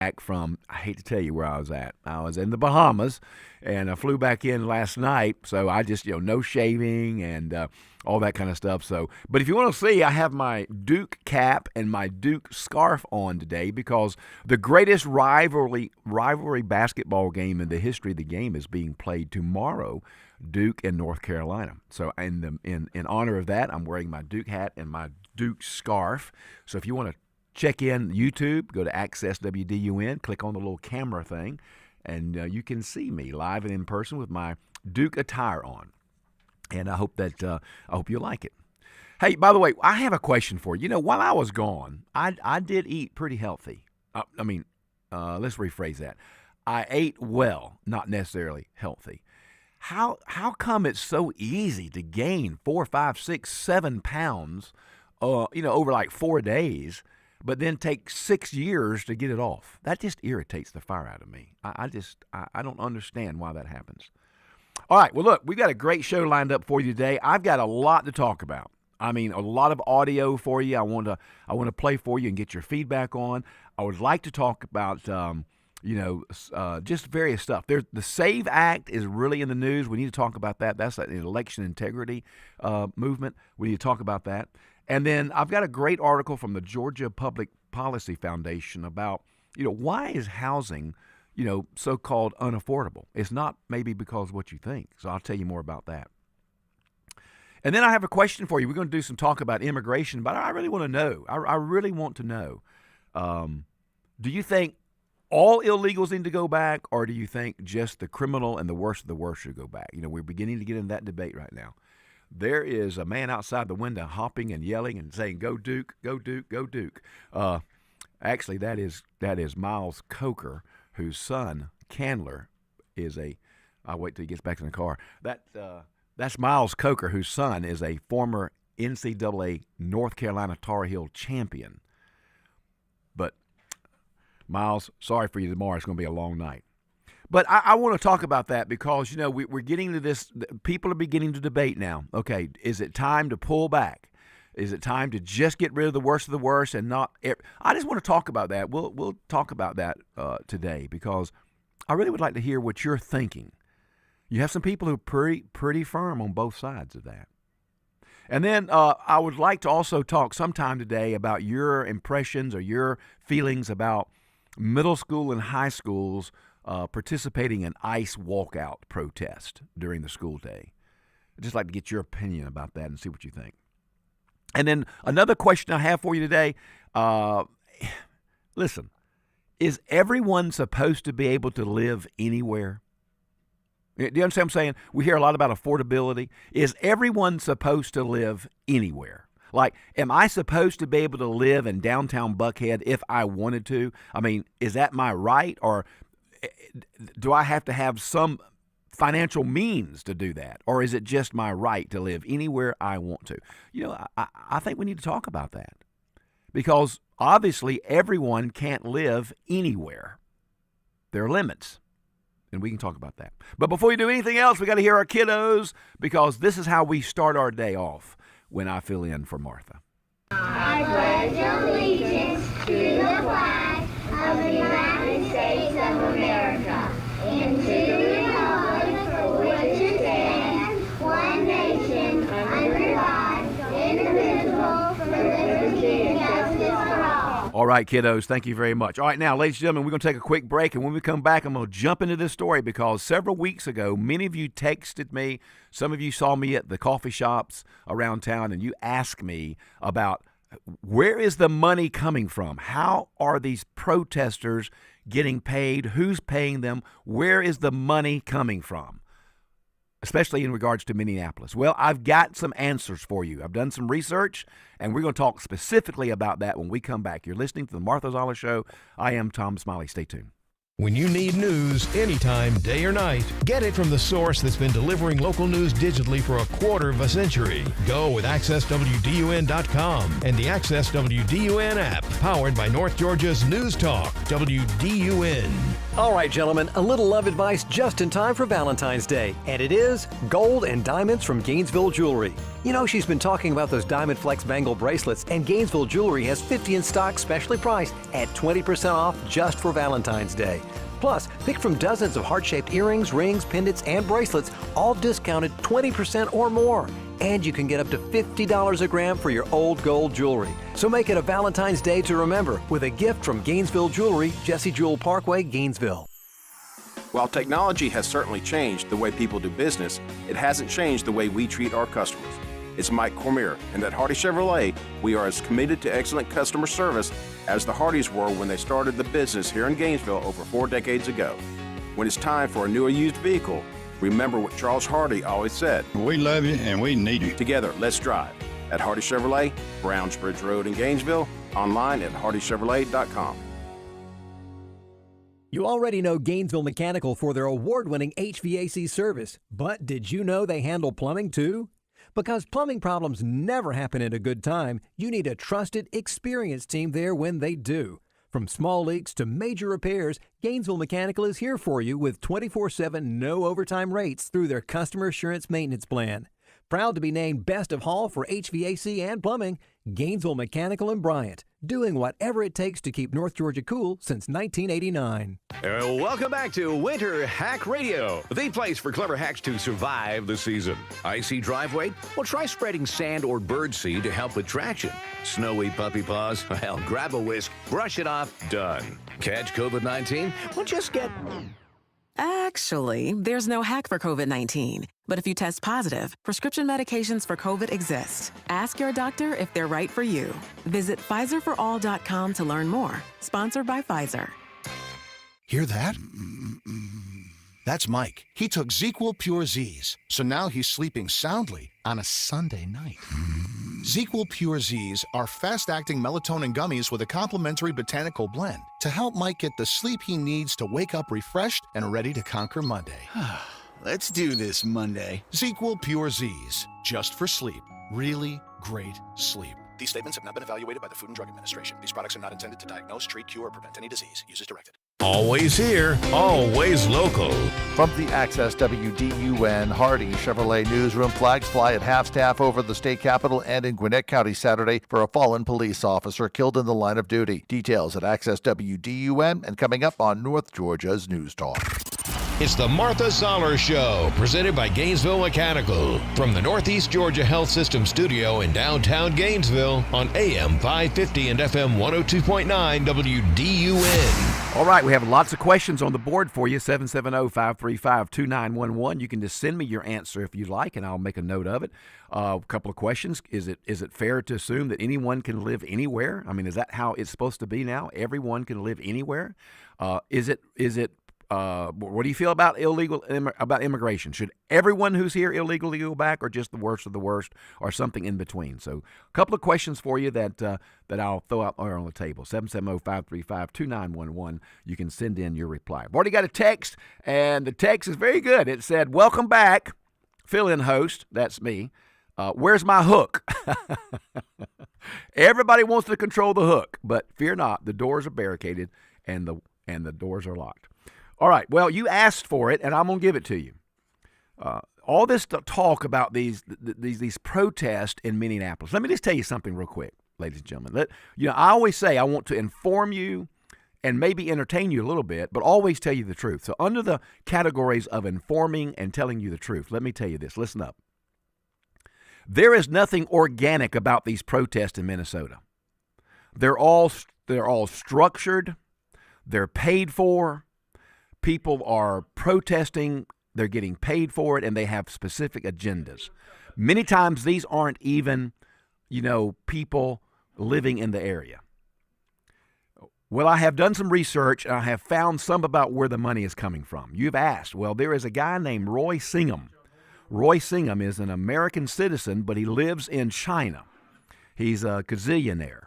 back from, I hate to tell you where I was at. I was in the Bahamas, and I flew back in last night. So I just, no shaving and all that kind of stuff. So, but if you want to see, I have my Duke cap and my Duke scarf on today because the greatest rivalry basketball game in the history of the game is being played tomorrow, Duke and North Carolina. So in honor of that, I'm wearing my Duke hat and my Duke scarf. So if you want to check in YouTube, go to Access WDUN, click on the little camera thing, and you can see me live and in person with my Duke attire on. And I hope you'll like it. Hey, by the way, I have a question for you. While I was gone, I did eat pretty healthy. Let's rephrase that. I ate well, not necessarily healthy. How come it's so easy to gain 4, 5, 6, 7 pounds, over like 4 days, but then take 6 years to get it off? That just irritates the fire out of me. I don't understand why that happens. All right, well, look, we've got a great show lined up for you today. I've got a lot to talk about. I mean, a lot of audio for you. I want to play for you and get your feedback on. I would like to talk about, just various stuff. The SAVE Act is really in the news. We need to talk about that. That's an election integrity movement. We need to talk about that. And then I've got a great article from the Georgia Public Policy Foundation about, why is housing, so-called unaffordable? It's not maybe because of what you think. So I'll tell you more about that. And then I have a question for you. We're going to do some talk about immigration, but I really want to know. I really want to know, do you think all illegals need to go back, or do you think just the criminal and the worst of the worst should go back? We're beginning to get into that debate right now. There is a man outside the window hopping and yelling and saying, "Go Duke, go Duke, go Duke." Actually, that is Miles Coker, whose son, Candler, is a – I'll wait till he gets back in the car. That's Miles Coker, whose son is a former NCAA North Carolina Tar Heel champion. But, Miles, sorry for you tomorrow. It's going to be a long night. But I want to talk about that because, we're getting to this. People are beginning to debate now. Okay, is it time to pull back? Is it time to just get rid of the worst and not? I just want to talk about that. We'll talk about that today because I really would like to hear what you're thinking. You have some people who are pretty firm on both sides of that. And then I would like to also talk sometime today about your impressions or your feelings about middle school and high schools participating in ICE walkout protest during the school day. I'd just like to get your opinion about that and see what you think. And then another question I have for you today, listen, is everyone supposed to be able to live anywhere? Do you understand what I'm saying? We hear a lot about affordability. Is everyone supposed to live anywhere? Like, am I supposed to be able to live in downtown Buckhead if I wanted to? I mean, is that my right, or do I have to have some financial means to do that? Or is it just my right to live anywhere I want to? I think we need to talk about that because obviously everyone can't live anywhere. There are limits, and we can talk about that. But before we do anything else, we got to hear our kiddos because this is how we start our day off when I fill in for Martha. I pledge allegiance to the flag of the United States of America and to the republic for which it stands, one nation, under God, indivisible, with liberty and justice for all. All right, kiddos, thank you very much. All right, now, ladies and gentlemen, we're going to take a quick break, and when we come back, I'm going to jump into this story because several weeks ago, many of you texted me, some of you saw me at the coffee shops around town, and you asked me about where is the money coming from? How are these protesters getting paid? Who's paying them? Where is the money coming from? Especially in regards to Minneapolis. Well, I've got some answers for you. I've done some research, and we're going to talk specifically about that when we come back. You're listening to the Martha Zoller Show. I am Tom Smiley. Stay tuned. When you need news anytime, day or night, get it from the source that's been delivering local news digitally for a quarter of a century. Go with AccessWDUN.com and the Access WDUN app, powered by North Georgia's News Talk, WDUN. All right, gentlemen, a little love advice just in time for Valentine's Day. And it is gold and diamonds from Gainesville Jewelry. You know, she's been talking about those Diamond Flex bangle bracelets, and Gainesville Jewelry has 50 in stock, specially priced at 20% off just for Valentine's Day. Plus, pick from dozens of heart-shaped earrings, rings, pendants, and bracelets, all discounted 20% or more. And you can get up to $50 a gram for your old gold jewelry. So make it a Valentine's Day to remember with a gift from Gainesville Jewelry, Jesse Jewell Parkway, Gainesville. While technology has certainly changed the way people do business, it hasn't changed the way we treat our customers. It's Mike Cormier, and at Hardy Chevrolet, we are as committed to excellent customer service as the Hardys were when they started the business here in Gainesville over 4 decades ago. When it's time for a new or used vehicle, remember what Charles Hardy always said. We love you and we need you. Together, let's drive. At Hardy Chevrolet, Brownsbridge Road in Gainesville, online at hardychevrolet.com. You already know Gainesville Mechanical for their award-winning HVAC service, but did you know they handle plumbing too? Because plumbing problems never happen in a good time, you need a trusted, experienced team there when they do. From small leaks to major repairs, Gainesville Mechanical is here for you with 24/7 no overtime rates through their Customer Assurance Maintenance Plan. Proud to be named Best of Hall for HVAC and plumbing, Gainesville Mechanical and Bryant, doing whatever it takes to keep North Georgia cool since 1989. Welcome back to Winter Hack Radio, the place for clever hacks to survive the season. Icy driveway? Well, try spreading sand or birdseed to help with traction. Snowy puppy paws? Well, grab a whisk, brush it off, done. Catch COVID-19? Well, just get... Actually, there's no hack for COVID-19. But if you test positive, prescription medications for COVID exist. Ask your doctor if they're right for you. Visit PfizerForAll.com to learn more. Sponsored by Pfizer. Hear that? That's Mike. He took ZQL Pure Z's, so now he's sleeping soundly on a Sunday night. ZQL Pure Z's are fast-acting melatonin gummies with a complementary botanical blend to help Mike get the sleep he needs to wake up refreshed and ready to conquer Monday. Let's do this Monday. ZQL Pure Z's, just for sleep. Really great sleep. These statements have not been evaluated by the Food and Drug Administration. These products are not intended to diagnose, treat, cure, or prevent any disease. Use as directed. Always here, always local. From the Access WDUN Hardy Chevrolet Newsroom, flags fly at half-staff over the state capitol and in Gwinnett County Saturday for a fallen police officer killed in the line of duty. Details at Access WDUN and coming up on North Georgia's News Talk. It's the Martha Zoller Show, presented by Gainesville Mechanical. From the Northeast Georgia Health System studio in downtown Gainesville on AM 550 and FM 102.9 WDUN. All right, we have lots of questions on the board for you, 770-535-2911. You can just send me your answer if you like, and I'll make a note of it. A couple of questions. Is it fair to assume that anyone can live anywhere? I mean, is that how it's supposed to be now? Everyone can live anywhere? Is it what do you feel about immigration? Should everyone who's here illegally go back, or just the worst of the worst, or something in between? So a couple of questions for you that I'll throw out there on the table. 770-535-2911. You can send in your reply. I've already got a text, and the text is very good. It said, "Welcome back, fill-in host." That's me. Where's my hook? Everybody wants to control the hook, but fear not. The doors are barricaded, and the doors are locked. All right, well, you asked for it, and I'm going to give it to you. All this talk about these protests in Minneapolis. Let me just tell you something real quick, ladies and gentlemen. I always say I want to inform you and maybe entertain you a little bit, but always tell you the truth. So under the categories of informing and telling you the truth, let me tell you this. Listen up. There is nothing organic about these protests in Minnesota. They're all structured. They're paid for. People are protesting, they're getting paid for it, and they have specific agendas. Many times these aren't even, people living in the area. Well, I have done some research, and I have found some about where the money is coming from. You've asked. Well, there is a guy named Roy Singham. Roy Singham is an American citizen, but he lives in China. He's a gazillionaire.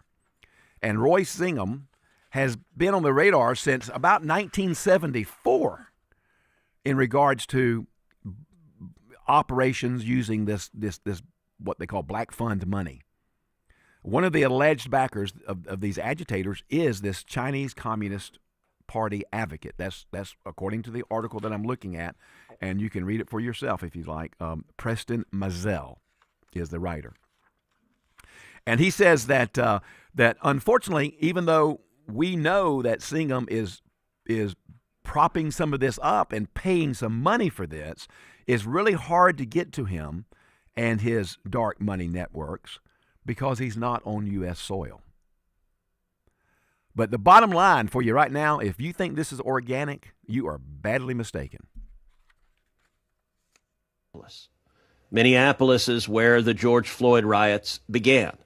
And Roy Singham has been on the radar since about 1974 in regards to operations using this what they call black fund money. One of the alleged backers of these agitators is this Chinese Communist Party advocate. That's according to the article that I'm looking at, and you can read it for yourself if you'd like. Preston Mazel is the writer. And he says that that unfortunately, even though we know that Singham is propping some of this up and paying some money for this, it's really hard to get to him and his dark money networks because he's not on U.S. soil. But the bottom line for you right now, if you think this is organic, you are badly mistaken. Minneapolis is where the George Floyd riots began.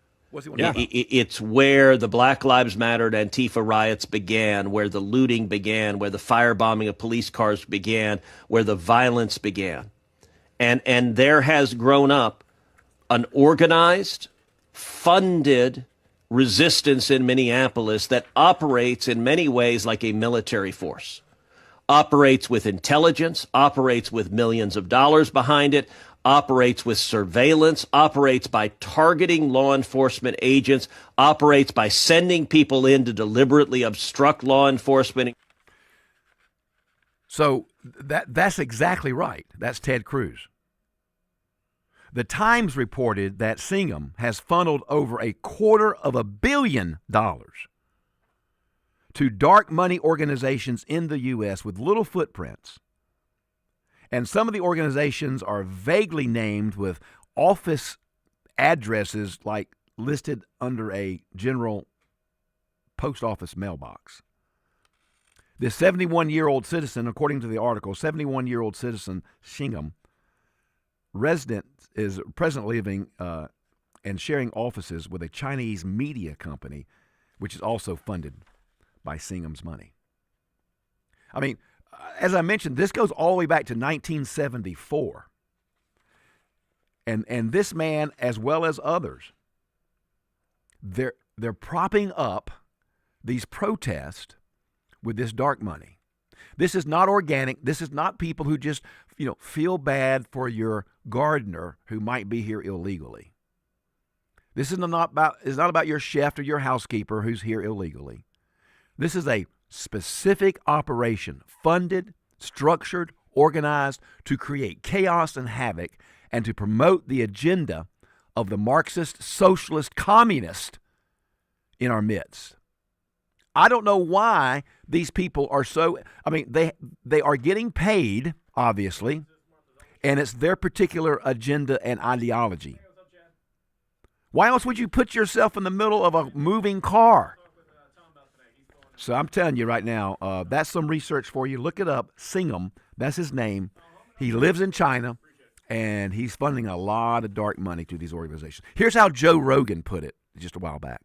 Yeah. It's where the Black Lives Matter and Antifa riots began, where the looting began, where the firebombing of police cars began, where the violence began. And there has grown up an organized, funded resistance in Minneapolis that operates in many ways like a military force, operates with intelligence, operates with millions of dollars behind it, operates with surveillance, operates by targeting law enforcement agents, operates by sending people in to deliberately obstruct law enforcement. So that's exactly right. That's Ted Cruz. The Times reported that Singham has funneled over $250 million to dark money organizations in the U.S. with little footprints. And some of the organizations are vaguely named with office addresses like listed under a general post office mailbox. This 71-year-old citizen, according to the article, 71-year-old citizen Singham, resident, is presently living and sharing offices with a Chinese media company, which is also funded by Singham's money. I mean, as I mentioned, this goes all the way back to 1974. And this man, as well as others, they're propping up these protests with this dark money. This is not organic. This is not people who just, feel bad for your gardener who might be here illegally. This is not about your chef or your housekeeper who's here illegally. This is a specific operation, funded, structured, organized to create chaos and havoc and to promote the agenda of the Marxist, socialist, communist in our midst. I don't know why these people are so, they are getting paid, obviously, and it's their particular agenda and ideology. Why else would you put yourself in the middle of a moving car? So I'm telling you right now, that's some research for you. Look it up. Singham, that's his name. He lives in China, and he's funding a lot of dark money to these organizations. Here's how Joe Rogan put it just a while back.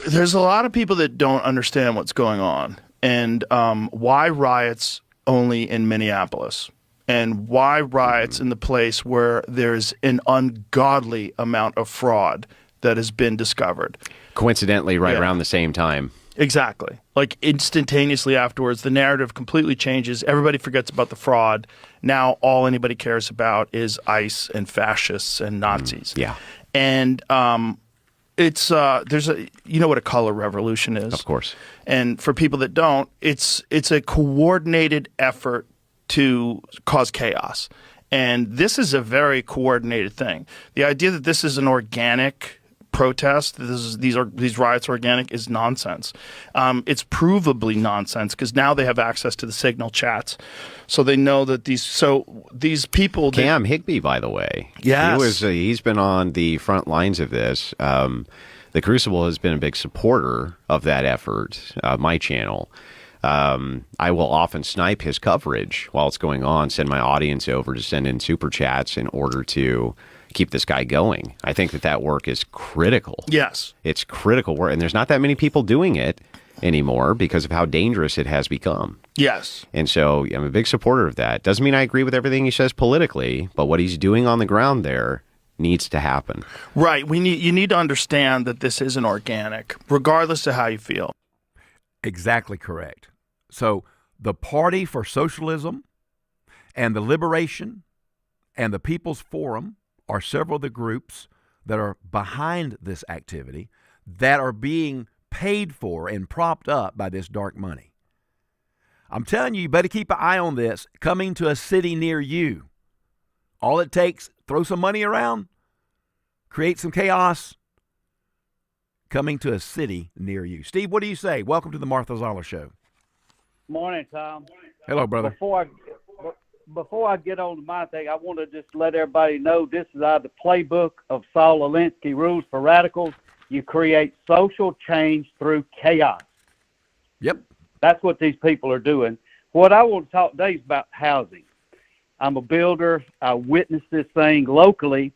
There's a lot of people that don't understand what's going on and why riots only in Minneapolis and why riots in the place where there's an ungodly amount of fraud that has been discovered. Coincidentally, around the same time. Exactly. Like instantaneously afterwards, the narrative completely changes. Everybody forgets about the fraud. Now all anybody cares about is ICE and fascists and Nazis. Yeah. And it's there's a what a color revolution is. Of course. And for people that don't, it's a coordinated effort to cause chaos. And this is a very coordinated thing. The idea that this is an organic protest, these riots are organic, is nonsense. It's provably nonsense because now they have access to the Signal chats, so they know that these people. Cam Higbee, by the way, yes, he's been on the front lines of this. The Crucible has been a big supporter of that effort. My channel. I will often snipe his coverage while it's going on, send my audience over to send in super chats in order to keep this guy going. I think that work is critical. Yes. It's critical work. And there's not that many people doing it anymore because of how dangerous it has become. Yes. And so I'm a big supporter of that. Doesn't mean I agree with everything he says politically, but what he's doing on the ground there needs to happen. Right. You need to understand that this isn't organic, regardless of how you feel. Exactly correct. So the Party for Socialism and the Liberation and the People's Forum are several of the groups that are behind this activity that are being paid for and propped up by this dark money. I'm telling you, you better keep an eye on this coming to a city near you. All it takes, throw some money around, create some chaos, coming to a city near you. Steve, what do you say? Welcome to the Martha Zoller Show. Morning, Tom. Hello, brother. Before I get on to my thing, I want to just let everybody know this is out of the playbook of Saul Alinsky, Rules for Radicals. You create social change through chaos. Yep. That's what these people are doing. What I want to talk today is about housing. I'm a builder. I witnessed this thing locally.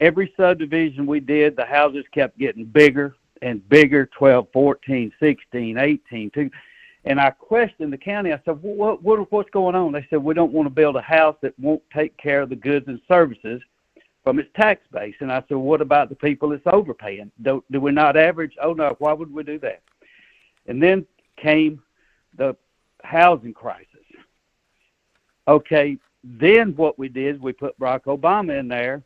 Every subdivision we did, the houses kept getting bigger and bigger, 12, 14, 16, 18, 2. And I questioned the county. I said, what's going on? They said, we don't want to build a house that won't take care of the goods and services from its tax base. And I said, what about the people that's overpaying? Do we not average? Oh, no, why would we do that? And then came the housing crisis. Okay, then what we did, we put Barack Obama in there,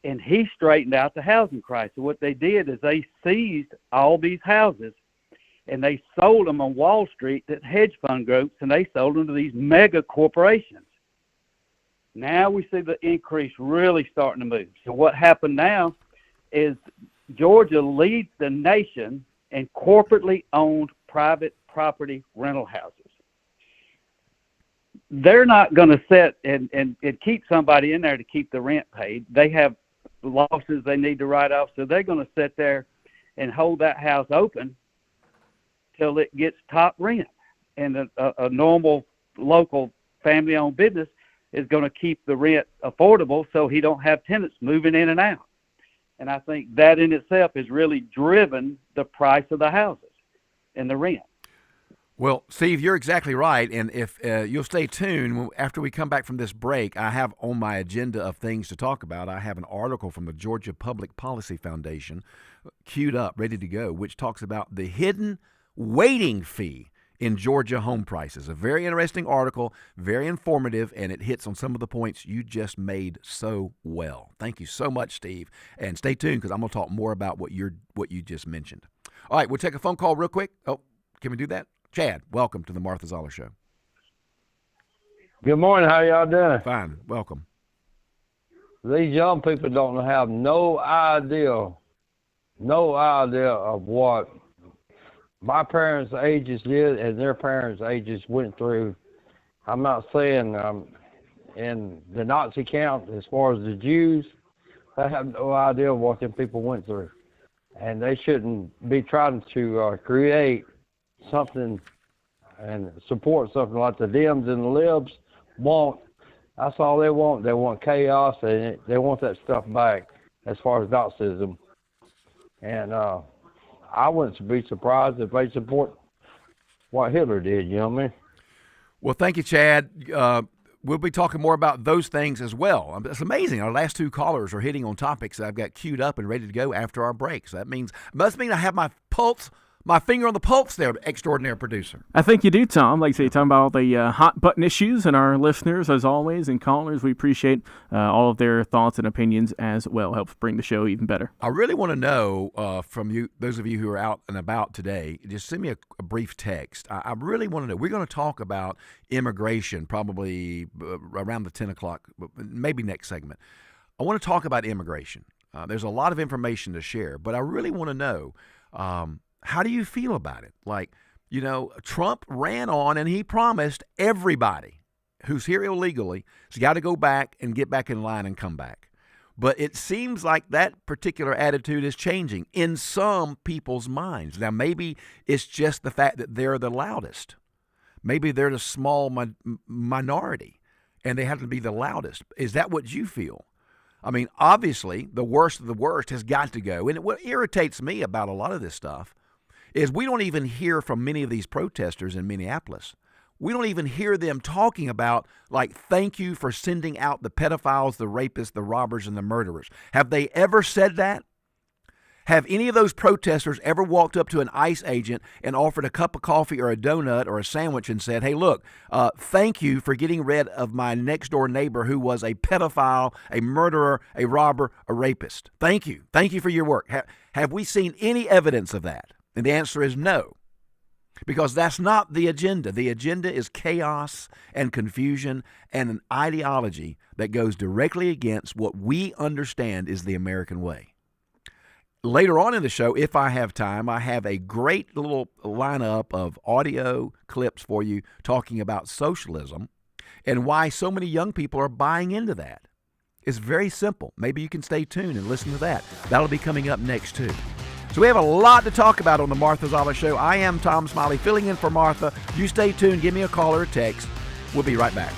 and he straightened out the housing crisis. What they did is they seized all these houses, and they sold them on Wall Street to hedge fund groups, and they sold them to these mega corporations. Now we see the increase really starting to move. So what happened now is Georgia leads the nation in corporately owned private property rental houses. They're not going to sit and keep somebody in there to keep the rent paid. They have losses they need to write off, so they're going to sit there and hold that house open till it gets top rent. And a normal local family-owned business is going to keep the rent affordable so he don't have tenants moving in and out. And I think that in itself has really driven the price of the houses and the rent. Well, Steve, you're exactly right. And if you'll stay tuned, after we come back from this break, I have on my agenda of things to talk about, I have an article from the Georgia Public Policy Foundation queued up, ready to go, which talks about the hidden waiting fee in Georgia home prices. A very interesting article, very informative, and it hits on some of the points you just made so well. Thank you so much, Steve. And stay tuned because I'm going to talk more about what you just mentioned. All right, we'll take a phone call real quick. Oh, can we do that? Chad, welcome to the Martha Zoller Show. Good morning. How y'all doing? Fine. Welcome. These young people don't have no idea of what my parents' ages did and their parents' ages went through. I'm not saying in the Nazi camp as far as the Jews, they have no idea what them people went through. And they shouldn't be trying to create something and support something like the Dems and the Libs want. That's all they want. They want chaos, and they want that stuff back as far as Nazism. And I wouldn't be surprised if they support what Hitler did, you know what I mean? Well, thank you, Chad. We'll be talking more about those things as well. It's amazing. Our last two callers are hitting on topics that I've got queued up and ready to go after our break. So that must mean I have my finger on the pulse there, extraordinary producer. I think you do, Tom. Like I say, talking about all the hot button issues, and our listeners, as always, and callers, we appreciate all of their thoughts and opinions as well. Helps bring the show even better. I really want to know from you, those of you who are out and about today, just send me a brief text. I really want to know. We're going to talk about immigration probably around the 10 o'clock, maybe next segment. I want to talk about immigration. There's a lot of information to share, but I really want to know, how do you feel about it? Like, Trump ran on and he promised everybody who's here illegally has got to go back and get back in line and come back. But it seems like that particular attitude is changing in some people's minds. Now, maybe it's just the fact that they're the loudest. Maybe they're the small minority and they have to be the loudest. Is that what you feel? I mean, obviously, the worst of the worst has got to go. And what irritates me about a lot of this stuff is we don't even hear from many of these protesters in Minneapolis. We don't even hear them talking about, like, thank you for sending out the pedophiles, the rapists, the robbers, and the murderers. Have they ever said that? Have any of those protesters ever walked up to an ICE agent and offered a cup of coffee or a donut or a sandwich and said, hey, look, thank you for getting rid of my next-door neighbor who was a pedophile, a murderer, a robber, a rapist? Thank you. Thank you for your work. Have we seen any evidence of that? And the answer is no, because that's not the agenda. The agenda is chaos and confusion and an ideology that goes directly against what we understand is the American way. Later on in the show, if I have time, I have a great little lineup of audio clips for you talking about socialism and why so many young people are buying into that. It's very simple. Maybe you can stay tuned and listen to that. That'll be coming up next, too. So we have a lot to talk about on the Martha Zoller Show. I am Tom Smiley, filling in for Martha. You stay tuned. Give me a call or a text. We'll be right back.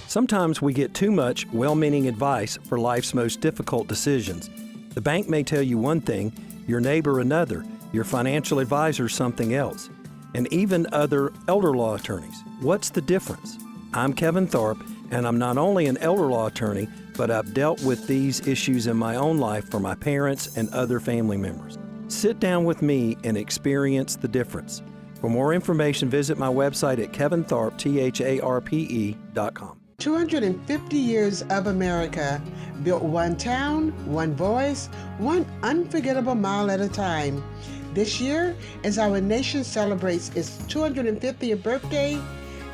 Sometimes we get too much well-meaning advice for life's most difficult decisions. The bank may tell you one thing, your neighbor another, your financial advisor something else, and even other elder law attorneys. What's the difference? I'm Kevin Thorpe, and I'm not only an elder law attorney, but I've dealt with these issues in my own life for my parents and other family members. Sit down with me and experience the difference. For more information, visit my website at kevinthorpe.com. 250 years of America, built one town, one voice, one unforgettable mile at a time. This year, as our nation celebrates its 250th birthday,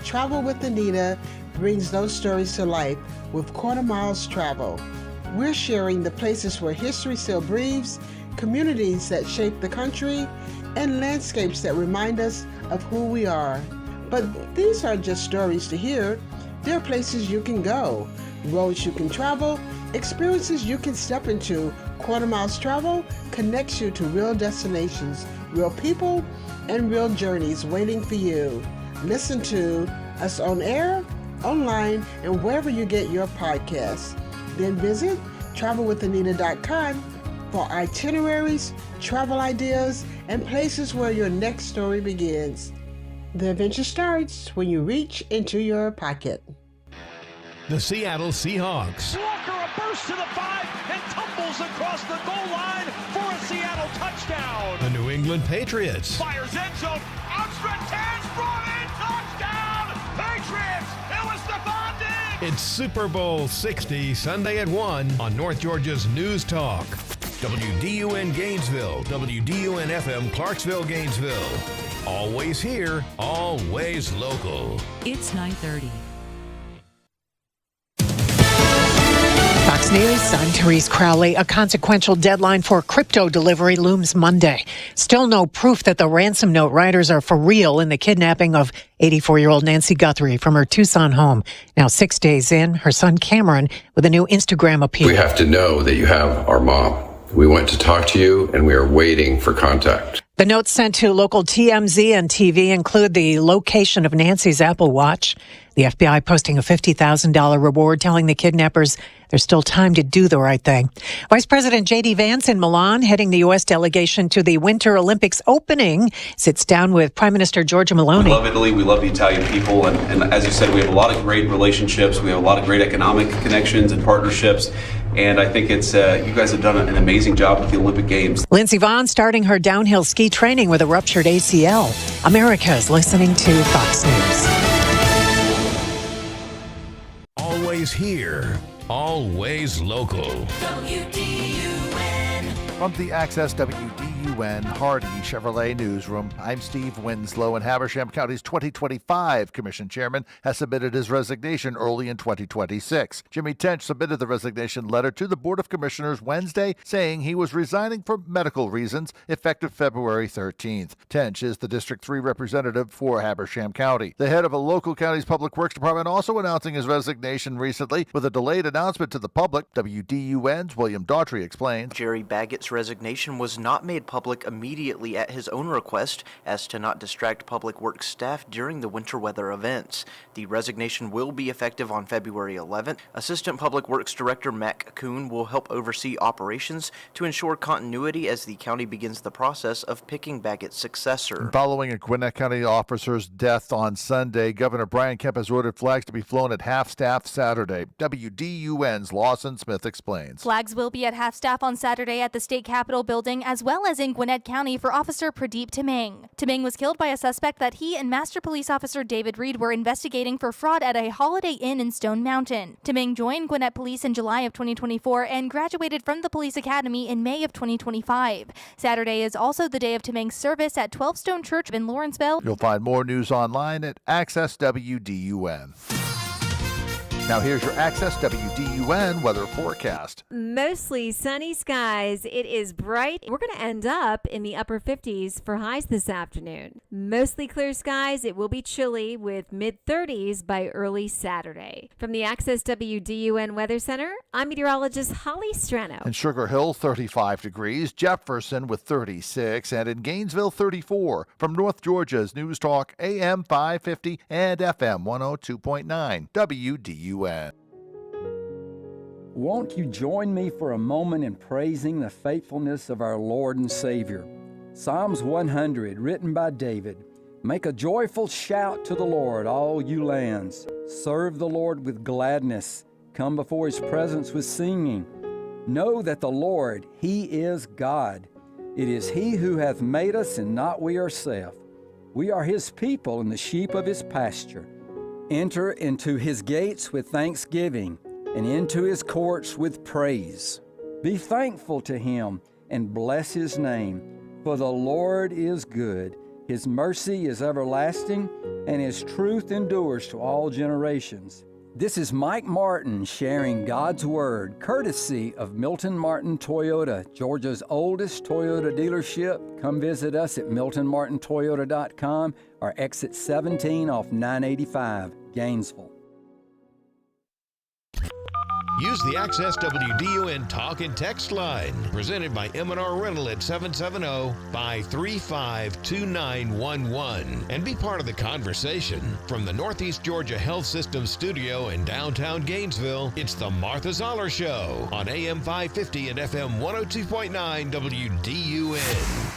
Travel with Anita brings those stories to life with Quarter Miles Travel. We're sharing the places where history still breathes, communities that shape the country, and landscapes that remind us of who we are. But these aren't just stories to hear. There are places you can go, roads you can travel, experiences you can step into. Quarter Miles Travel connects you to real destinations, real people, and real journeys waiting for you. Listen to us on air, online, and wherever you get your podcasts. Then visit travelwithanita.com for itineraries, travel ideas, and places where your next story begins. The adventure starts when you reach into your pocket. The Seattle Seahawks. Walker, a burst to the 5 and tumbles across the goal line for a Seattle touchdown. The New England Patriots. Fires end zone, outstretched hands, brought in, touchdown! Patriots! It was Stephon Diggs! It's Super Bowl 60, Sunday at 1 on North Georgia's News Talk. WDUN Gainesville, WDUN FM Clarksville, Gainesville. Always here, always local. It's 9:30. Fox News, I'm Therese Crowley. A consequential deadline for crypto delivery looms Monday. Still no proof that the ransom note writers are for real in the kidnapping of 84-year-old Nancy Guthrie from her Tucson home. Now 6 days in, her son Cameron with a new Instagram appeal. We have to know that you have our mom. We want to talk to you, and we are waiting for contact. The notes sent to local TMZ and TV include the location of Nancy's Apple Watch. The FBI posting a $50,000 reward, telling the kidnappers there's still time to do the right thing. Vice President J.D. Vance in Milan, heading the U.S. delegation to the Winter Olympics opening, sits down with Prime Minister Giorgia Meloni. We love Italy. We love the Italian people. And as you said, we have a lot of great relationships. We have a lot of great economic connections and partnerships. And I think it's you guys have done an amazing job with the Olympic Games. Lindsey Vonn starting her downhill ski training with a ruptured ACL. America is listening to Fox News. Always here, always local. From the Access WDUN Hardy Chevrolet Newsroom, I'm Steve Winslow, and Habersham County's 2025 Commission Chairman has submitted his resignation early in 2026. Jimmy Tench submitted the resignation letter to the Board of Commissioners Wednesday, saying he was resigning for medical reasons, effective February 13th. Tench is the District 3 representative for Habersham County. The head of a local county's Public Works Department also announcing his resignation recently with a delayed announcement to the public. WDUN's William Daughtry explains. Jerry Baggett's resignation was not made public immediately at his own request as to not distract public works staff during the winter weather events. The resignation will be effective on February 11th. Assistant Public Works Director Mac Kuhn will help oversee operations to ensure continuity as the county begins the process of picking back its successor. Following a Gwinnett County officer's death on Sunday, Governor Brian Kemp has ordered flags to be flown at half-staff Saturday. WDUN's Lawson Smith explains. Flags will be at half-staff on Saturday at the State Capitol building as well as in Gwinnett County for Officer Pradeep Temeng. Temeng was killed by a suspect that he and Master Police Officer David Reed were investigating for fraud at a Holiday Inn in Stone Mountain. Temeng joined Gwinnett Police in July of 2024 and graduated from the Police Academy in May of 2025. Saturday is also the day of Temeng's service at 12 Stone Church in Lawrenceville. You'll find more news online at Access WDUN. Now here's your Access WDUN weather forecast. Mostly sunny skies. It is bright. We're going to end up in the upper 50s for highs this afternoon. Mostly clear skies. It will be chilly with mid-30s by early Saturday. From the Access WDUN Weather Center, I'm meteorologist Holly Strano. In Sugar Hill, 35 degrees. Jefferson with 36. And in Gainesville, 34. From North Georgia's News Talk AM 550 and FM 102.9 WDUN. Won't you join me for a moment in praising the faithfulness of our Lord and Savior? Psalms 100, written by David. Make a joyful shout to the Lord, all you lands. Serve the Lord with gladness. Come before his presence with singing. Know that the Lord, he is God. It is he who hath made us and not we ourselves. We are his people and the sheep of his pasture. Enter into his gates with thanksgiving and into his courts with praise. Be thankful to him and bless his name, for the Lord is good. His mercy is everlasting, and his truth endures to all generations. This is Mike Martin sharing God's Word, courtesy of Milton Martin Toyota, Georgia's oldest Toyota dealership. Come visit us at miltonmartintoyota.com or exit 17 off 985, Gainesville. Use the Access WDUN Talk and Text line, presented by M&R Rental at 770-535-2911, and be part of the conversation. From the Northeast Georgia Health System studio in downtown Gainesville, it's the Martha Zoller Show on AM 550 and FM 102.9 WDUN.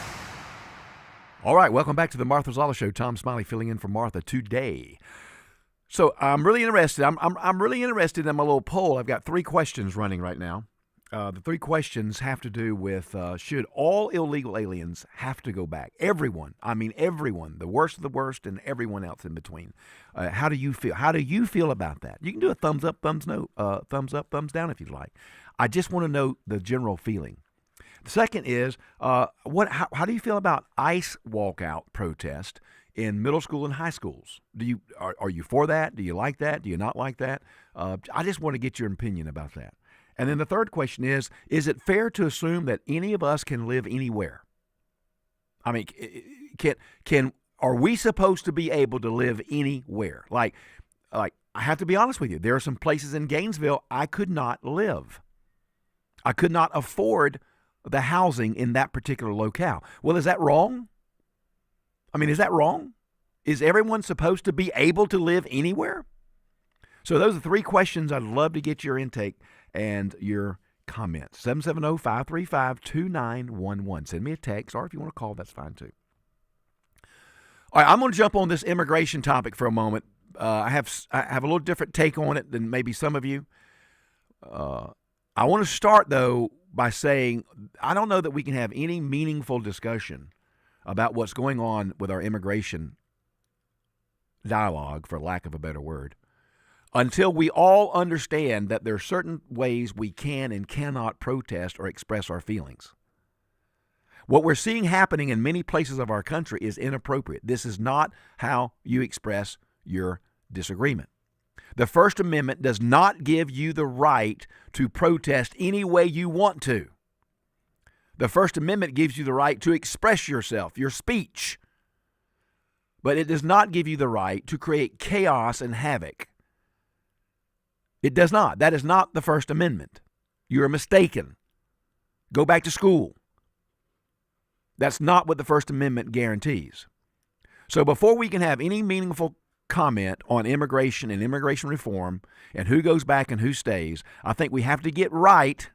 All right, welcome back to the Martha Zoller Show. Tom Smiley filling in for Martha today. So I'm really interested. I'm really interested in my little poll. I've got 3 questions running right now. The 3 questions have to do with should all illegal aliens have to go back? Everyone. I mean everyone. The worst of the worst and everyone else in between. How do you feel? How do you feel about that? You can do a thumbs up, thumbs up, thumbs down if you'd like. I just want to know the general feeling. The second is how do you feel about ICE walkout protest in middle school and high schools? Are you for that? Do you like that? Do you not like that? I just want to get your opinion about that. And then the third question is it fair to assume that any of us can live anywhere? I mean, are we supposed to be able to live anywhere? Like I have to be honest with you. There are some places in Gainesville I could not live. I could not afford the housing in that particular locale. Well, is that wrong? I mean, is that wrong? Is everyone supposed to be able to live anywhere? So those are 3 questions. I'd love to get your intake and your comments. 770-535-2911. Send me a text, or if you want to call, that's fine too. All right, I'm going to jump on this immigration topic for a moment. I have a little different take on it than maybe some of you. I want to start, though, by saying I don't know that we can have any meaningful discussion about what's going on with our immigration dialogue, for lack of a better word, until we all understand that there are certain ways we can and cannot protest or express our feelings. What we're seeing happening in many places of our country is inappropriate. This is not how you express your disagreement. The First Amendment does not give you the right to protest any way you want to. The First Amendment gives you the right to express yourself, your speech. But it does not give you the right to create chaos and havoc. It does not. That is not the First Amendment. You are mistaken. Go back to school. That's not what the First Amendment guarantees. So before we can have any meaningful comment on immigration and immigration reform and who goes back and who stays, I think we have to get right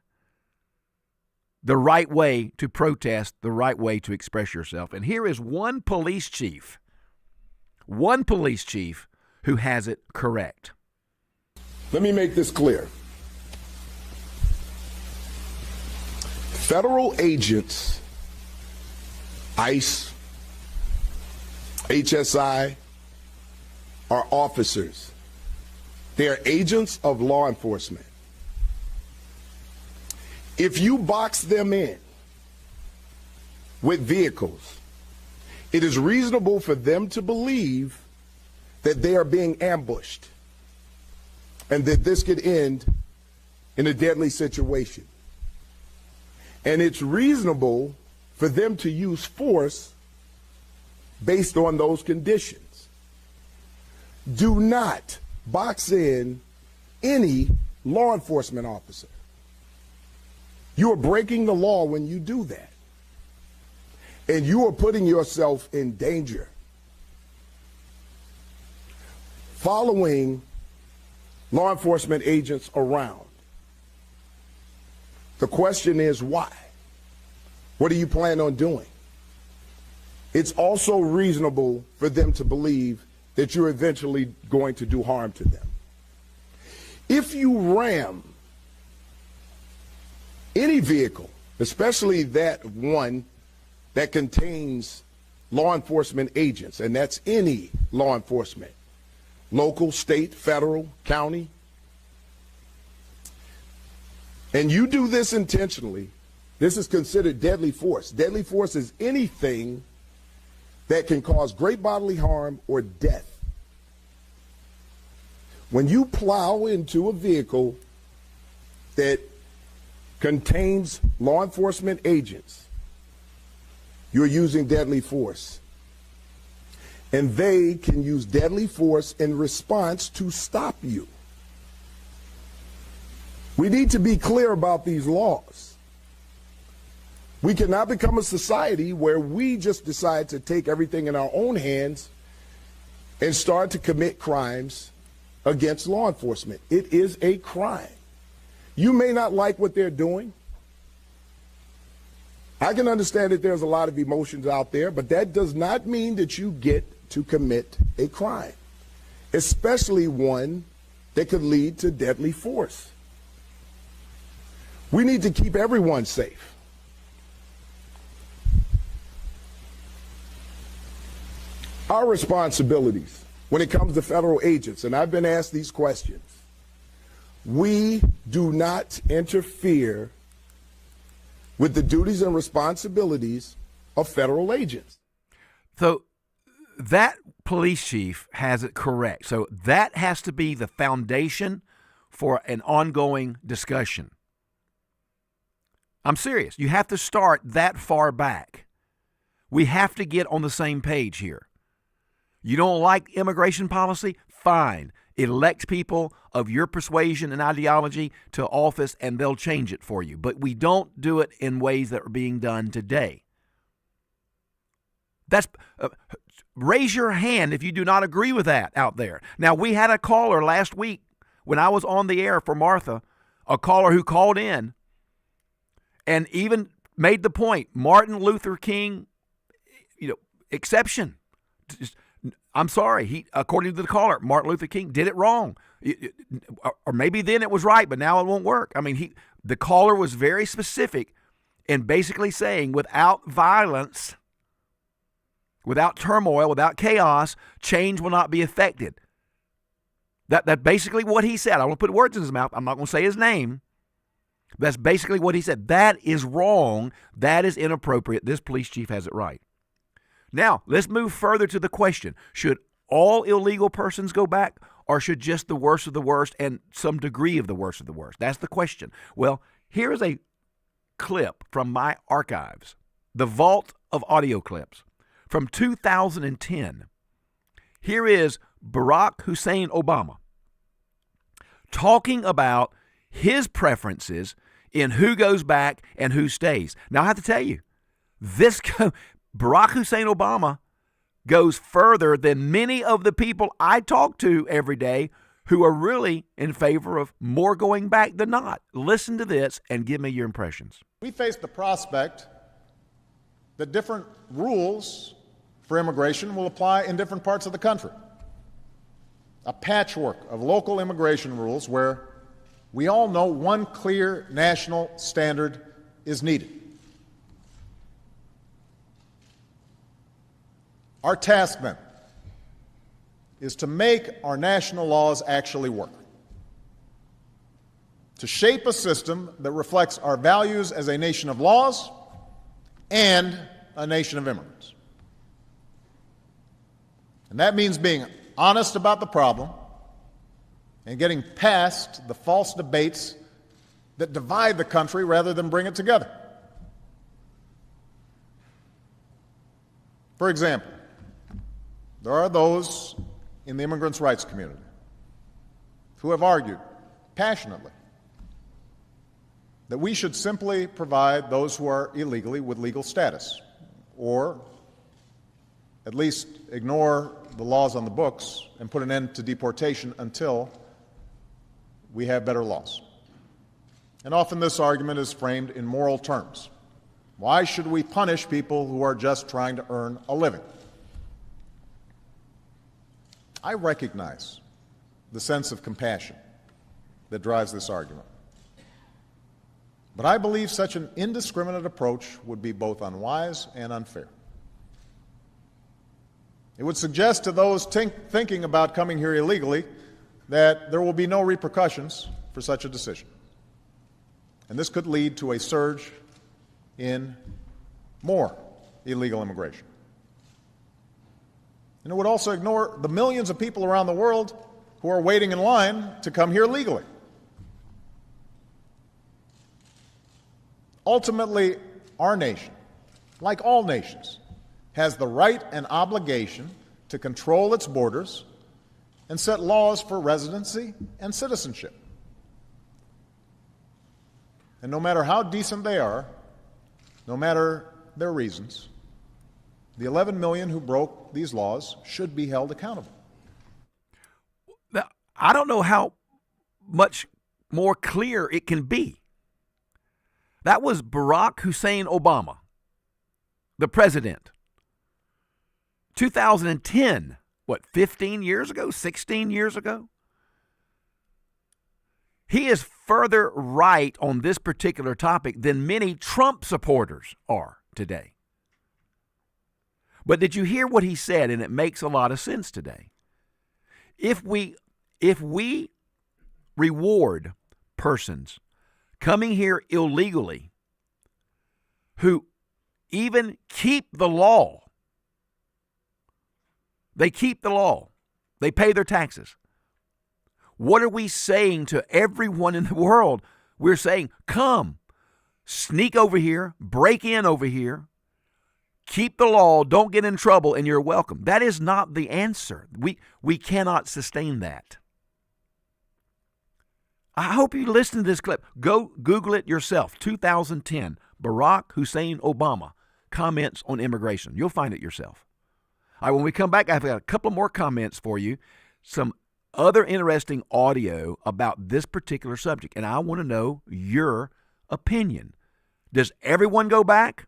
the right way to protest, the right way to express yourself. And here is one police chief who has it correct. Let me make this clear. Federal agents, ICE, HSI, are officers. They are agents of law enforcement. If you box them in with vehicles, it is reasonable for them to believe that they are being ambushed and that this could end in a deadly situation. And it's reasonable for them to use force based on those conditions. Do not box in any law enforcement officer. You are breaking the law when you do that. And you are putting yourself in danger. Following law enforcement agents around. The question is why? What do you plan on doing? It's also reasonable for them to believe that you're eventually going to do harm to them. If you ram any vehicle, especially that one that contains law enforcement agents, and that's any law enforcement, local, state, federal, county, and you do this intentionally, this is considered deadly force. Deadly force is anything that can cause great bodily harm or death. When you plow into a vehicle that contains law enforcement agents, you're using deadly force. And they can use deadly force in response to stop you. We need to be clear about these laws. We cannot become a society where we just decide to take everything in our own hands and start to commit crimes against law enforcement. It is a crime. You may not like what they're doing. I can understand that there's a lot of emotions out there, but that does not mean that you get to commit a crime, especially one that could lead to deadly force. We need to keep everyone safe. Our responsibilities when it comes to federal agents, and I've been asked these questions, we do not interfere with the duties and responsibilities of federal agents. So that police chief has it correct. So that has to be the foundation for an ongoing discussion. I'm serious. You have to start that far back. We have to get on the same page here. You don't like immigration policy? Fine. Elect people of your persuasion and ideology to office and they'll change it for you. But we don't do it in ways that are being done today. That's raise your hand if you do not agree with that out there. Now, we had a caller last week when I was on the air for Martha, a caller who called in and even made the point, Martin Luther King, exception. I'm sorry. According to the caller, Martin Luther King did it wrong. Or maybe then it was right, but now it won't work. I mean, the caller was very specific in basically saying without violence, without turmoil, without chaos, change will not be effected. That's basically what he said. I don't want to put words in his mouth. I'm not going to say his name. That's basically what he said. That is wrong. That is inappropriate. This police chief has it right. Now, let's move further to the question. Should all illegal persons go back, or should just the worst of the worst and some degree of the worst of the worst? That's the question. Well, here is a clip from my archives, the vault of audio clips from 2010. Here is Barack Hussein Obama talking about his preferences in who goes back and who stays. Now, I have to tell you, Barack Hussein Obama goes further than many of the people I talk to every day who are really in favor of more going back than not. Listen to this and give me your impressions. We face the prospect that different rules for immigration will apply in different parts of the country. A patchwork of local immigration rules where we all know one clear national standard is needed. Our task, then, is to make our national laws actually work, to shape a system that reflects our values as a nation of laws and a nation of immigrants. And that means being honest about the problem and getting past the false debates that divide the country rather than bring it together. For example, there are those in the immigrants' rights community who have argued passionately that we should simply provide those who are illegally with legal status, or at least ignore the laws on the books and put an end to deportation until we have better laws. And often this argument is framed in moral terms. Why should we punish people who are just trying to earn a living? I recognize the sense of compassion that drives this argument. But I believe such an indiscriminate approach would be both unwise and unfair. It would suggest to those thinking about coming here illegally that there will be no repercussions for such a decision. And this could lead to a surge in more illegal immigration. And it would also ignore the millions of people around the world who are waiting in line to come here legally. Ultimately, our nation, like all nations, has the right and obligation to control its borders and set laws for residency and citizenship. And no matter how decent they are, no matter their reasons, the 11 million who broke these laws should be held accountable. Now, I don't know how much more clear it can be. That was Barack Hussein Obama, the president. 2010, 15 years ago, 16 years ago? He is further right on this particular topic than many Trump supporters are today. But did you hear what he said? And it makes a lot of sense today. If we reward persons coming here illegally who even keep the law, they keep the law, they pay their taxes. What are we saying to everyone in the world? We're saying, come, sneak over here, break in over here, keep the law, don't get in trouble, and you're welcome. That is not the answer. We cannot sustain that. I hope you listen to this clip. Go Google it yourself. 2010, Barack Hussein Obama comments on immigration. You'll find it yourself. All right, when we come back, I've got a couple more comments for you, some other interesting audio about this particular subject, and I want to know your opinion. Does everyone go back,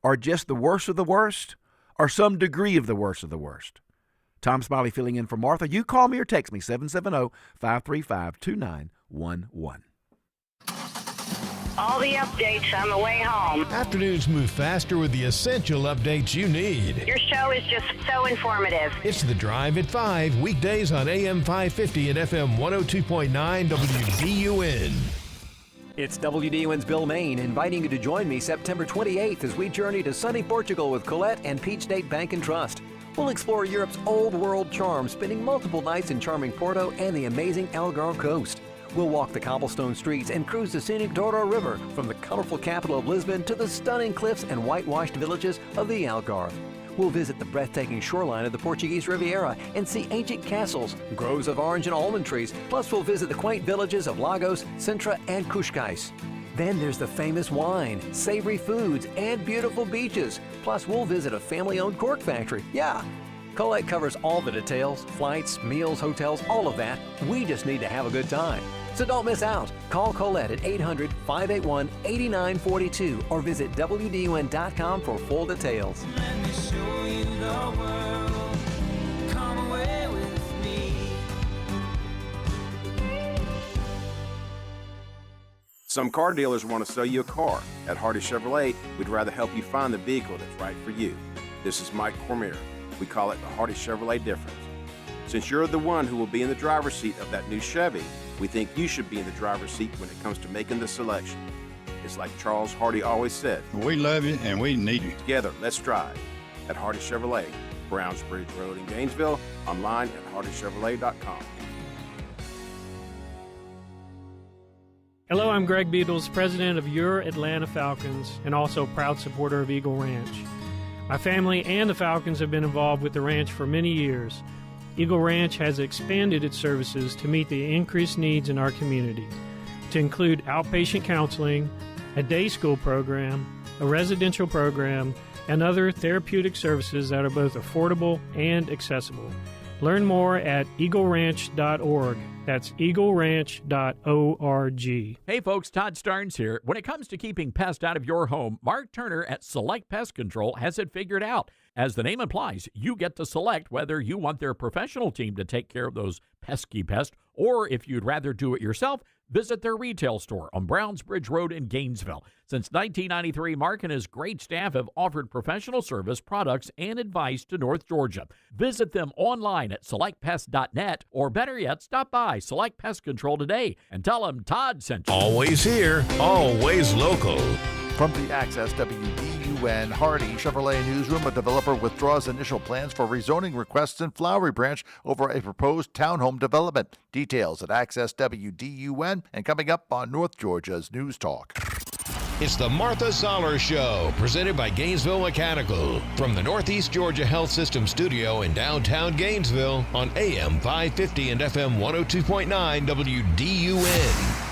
or just the worst of the worst, or some degree of the worst of the worst? Tom Smiley filling in for Martha. You call me or text me, 770-535-2911. All the updates on the way home. Afternoons move faster with the essential updates you need. Your show is just so informative. It's The Drive at 5, weekdays on AM 550 and FM 102.9 WDUN. It's WDUN's Bill Main inviting you to join me September 28th as we journey to sunny Portugal with Colette and Peach State Bank and Trust. We'll explore Europe's old world charm, spending multiple nights in charming Porto and the amazing Algarve coast. We'll walk the cobblestone streets and cruise the scenic Douro River from the colorful capital of Lisbon to the stunning cliffs and whitewashed villages of the Algarve. We'll visit the breathtaking shoreline of the Portuguese Riviera and see ancient castles, groves of orange and almond trees. Plus, we'll visit the quaint villages of Lagos, Sintra, and Cascais. Then there's the famous wine, savory foods, and beautiful beaches. Plus, we'll visit a family-owned cork factory. Yeah. Colette covers all the details, flights, meals, hotels, all of that. We just need to have a good time. So don't miss out. Call Colette at 800-581-8942 or visit WDUN.com for full details. Let me show you the world. Come away with me. Some car dealers want to sell you a car. At Hardy Chevrolet, we'd rather help you find the vehicle that's right for you. This is Mike Cormier. We call it the Hardy Chevrolet difference. Since you're the one who will be in the driver's seat of that new Chevy, we think you should be in the driver's seat when it comes to making the selection. It's like Charles Hardy always said. We love you and we need you. Together, let's drive. At Hardy Chevrolet, Browns Bridge Road in Gainesville, online at hardychevrolet.com. Hello, I'm Greg Beatles, president of your Atlanta Falcons and also proud supporter of Eagle Ranch. My family and the Falcons have been involved with the ranch for many years. Eagle Ranch has expanded its services to meet the increased needs in our community, to include outpatient counseling, a day school program, a residential program, and other therapeutic services that are both affordable and accessible. Learn more at eagleranch.org. That's eagleranch.org. Hey folks, Todd Starnes here. When it comes to keeping pests out of your home, Mark Turner at Select Pest Control has it figured out. As the name implies, you get to select whether you want their professional team to take care of those pesky pests, or if you'd rather do it yourself, visit their retail store on Browns Bridge Road in Gainesville. Since 1993, Mark and his great staff have offered professional service, products, and advice to North Georgia. Visit them online at selectpest.net, or better yet, stop by Select Pest Control today and tell them Todd sent you. Always here, always local. From the Access WDUN Hardy Chevrolet newsroom, a developer withdraws initial plans for rezoning requests in Flowery Branch over a proposed townhome development. Details at Access WDUN and coming up on North Georgia's News Talk. It's the Martha Zoller Show, presented by Gainesville Mechanical. From the Northeast Georgia Health System studio in downtown Gainesville on AM 550 and FM 102.9 WDUN.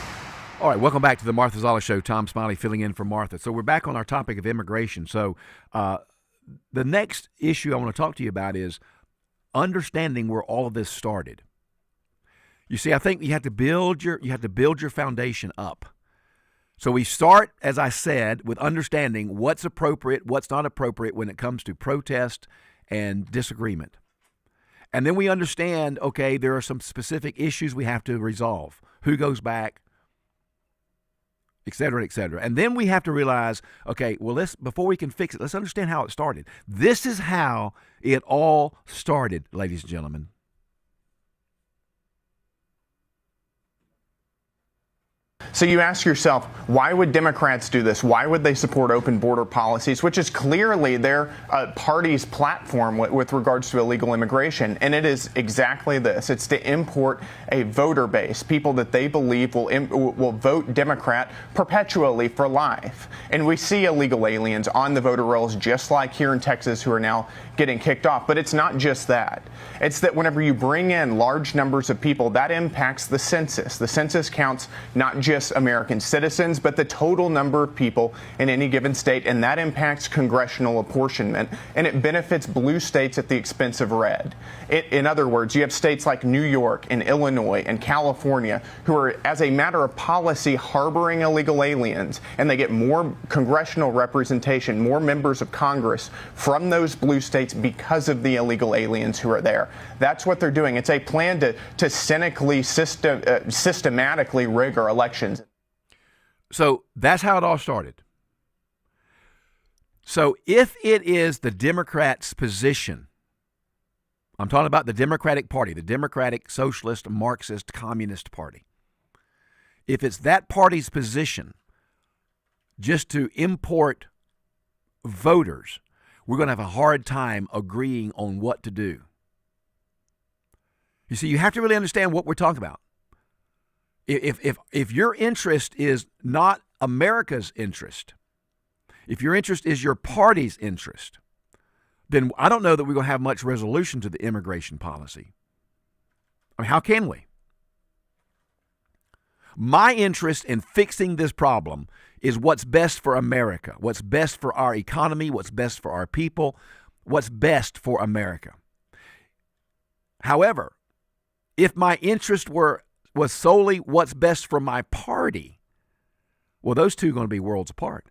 All right, welcome back to the Martha Zoller Show. Tom Smiley filling in for Martha. So we're back on our topic of immigration. So the next issue I want to talk to you about is understanding where all of this started. You see, I think you have to build your foundation up. So we start, as I said, with understanding what's appropriate, what's not appropriate when it comes to protest and disagreement. And then we understand, okay, there are some specific issues we have to resolve. Who goes back? Et cetera, et cetera. And then we have to realize, okay, well, before we can fix it, let's understand how it started. This is how it all started, ladies and gentlemen. So you ask yourself, why would Democrats do this? Why would they support open border policies, which is clearly their party's platform with regards to illegal immigration? And it is exactly this. It's to import a voter base, people that they believe will vote Democrat perpetually for life. And we see illegal aliens on the voter rolls, just like here in Texas, who are now getting kicked off. But it's not just that. It's that whenever you bring in large numbers of people, that impacts the census. The census counts not just American citizens, but the total number of people in any given state, and that impacts congressional apportionment, and it benefits blue states at the expense of red. In other words, you have states like New York and Illinois and California who are, as a matter of policy, harboring illegal aliens, and they get more congressional representation, more members of Congress from those blue states because of the illegal aliens who are there. That's what they're doing. It's a plan to cynically, systematically rig our elections. So that's how it all started. So if it is the Democrats' position, I'm talking about the Democratic Party, the Democratic Socialist Marxist Communist Party. If it's that party's position just to import voters, we're going to have a hard time agreeing on what to do. You see, you have to really understand what we're talking about. If your interest is not America's interest, if your interest is your party's interest, then I don't know that we're going to have much resolution to the immigration policy. I mean, how can we? My interest in fixing this problem is what's best for America, what's best for our economy, what's best for our people, what's best for America. However, if my interest was solely what's best for my party, well, those two are going to be worlds apart.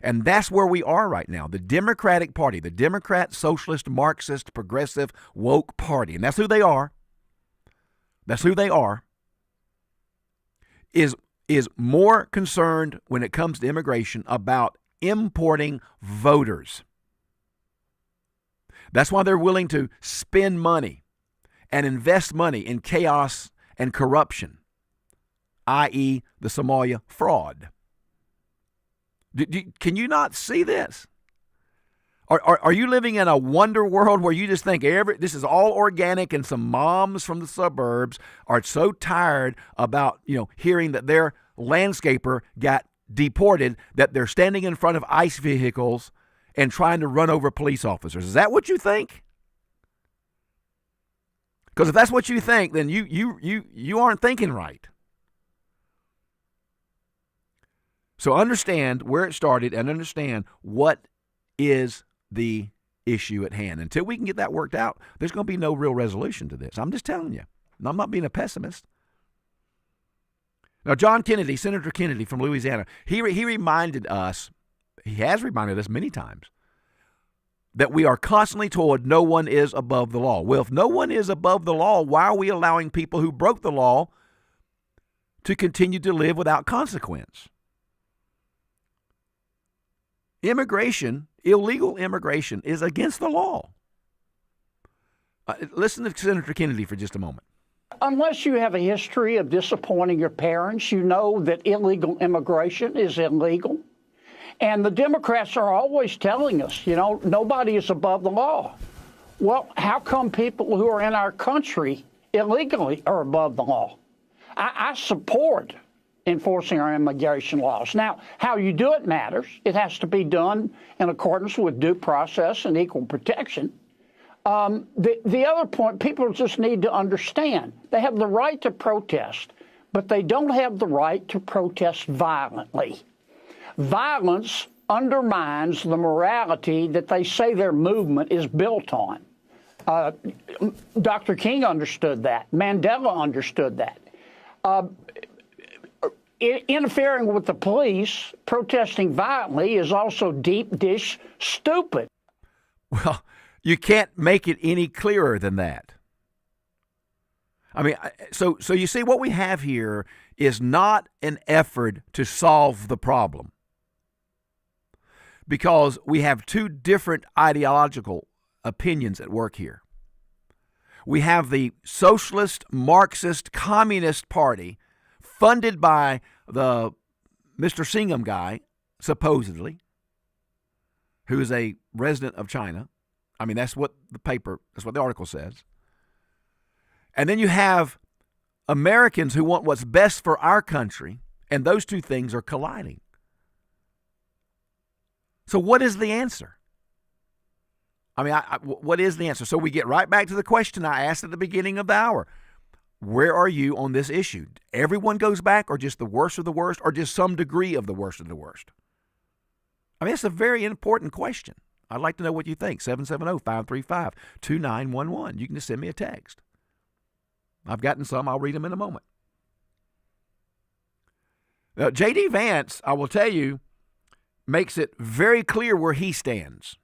And that's where we are right now. The Democratic Party, the Democrat, Socialist, Marxist, Progressive, Woke Party, and that's who they are. That's who they are. Is more concerned when it comes to immigration about importing voters. That's why they're willing to spend money and invest money in chaos and corruption, i.e. the Somalia fraud. Can you not see this? Are you living in a wonder world where you just think this is all organic and some moms from the suburbs are so tired about hearing that their landscaper got deported that they're standing in front of ICE vehicles and trying to run over police officers? Is that what you think? Because if that's what you think, then you aren't thinking right. So understand where it started and understand what is the issue at hand. Until we can get that worked out, there's going to be no real resolution to this. I'm just telling you. I'm not being a pessimist. Now, John Kennedy, Senator Kennedy from Louisiana, he reminded us, he has reminded us many times, that we are constantly told no one is above the law. Well, if no one is above the law, why are we allowing people who broke the law to continue to live without consequence? Immigration, illegal immigration, is against the law. Listen to Senator Kennedy for just a moment. Unless you have a history of disappointing your parents, you know that illegal immigration is illegal. And the Democrats are always telling us, nobody is above the law. Well, how come people who are in our country illegally are above the law? I support enforcing our immigration laws. Now, how you do it matters. It has to be done in accordance with due process and equal protection. The other point, people just need to understand, they have the right to protest, but they don't have the right to protest violently. Violence undermines the morality that they say their movement is built on. Dr. King understood that. Mandela understood that. Interfering with the police, protesting violently, is also deep dish stupid. Well, you can't make it any clearer than that. I mean, so you see, what we have here is not an effort to solve the problem, because we have two different ideological opinions at work here. We have the socialist, Marxist, communist party funded by the Mr. Singham guy, supposedly, who is a resident of China. I mean, that's what the article says. And then you have Americans who want what's best for our country, and those two things are colliding. So what is the answer? I mean, what is the answer? So we get right back to the question I asked at the beginning of the hour. Where are you on this issue? Everyone goes back, or just the worst of the worst, or just some degree of the worst of the worst? I mean, it's a very important question. I'd like to know what you think. 770-535-2911. You can just send me a text. I've gotten some. I'll read them in a moment. Now, J.D. Vance, I will tell you, makes it very clear where he stands.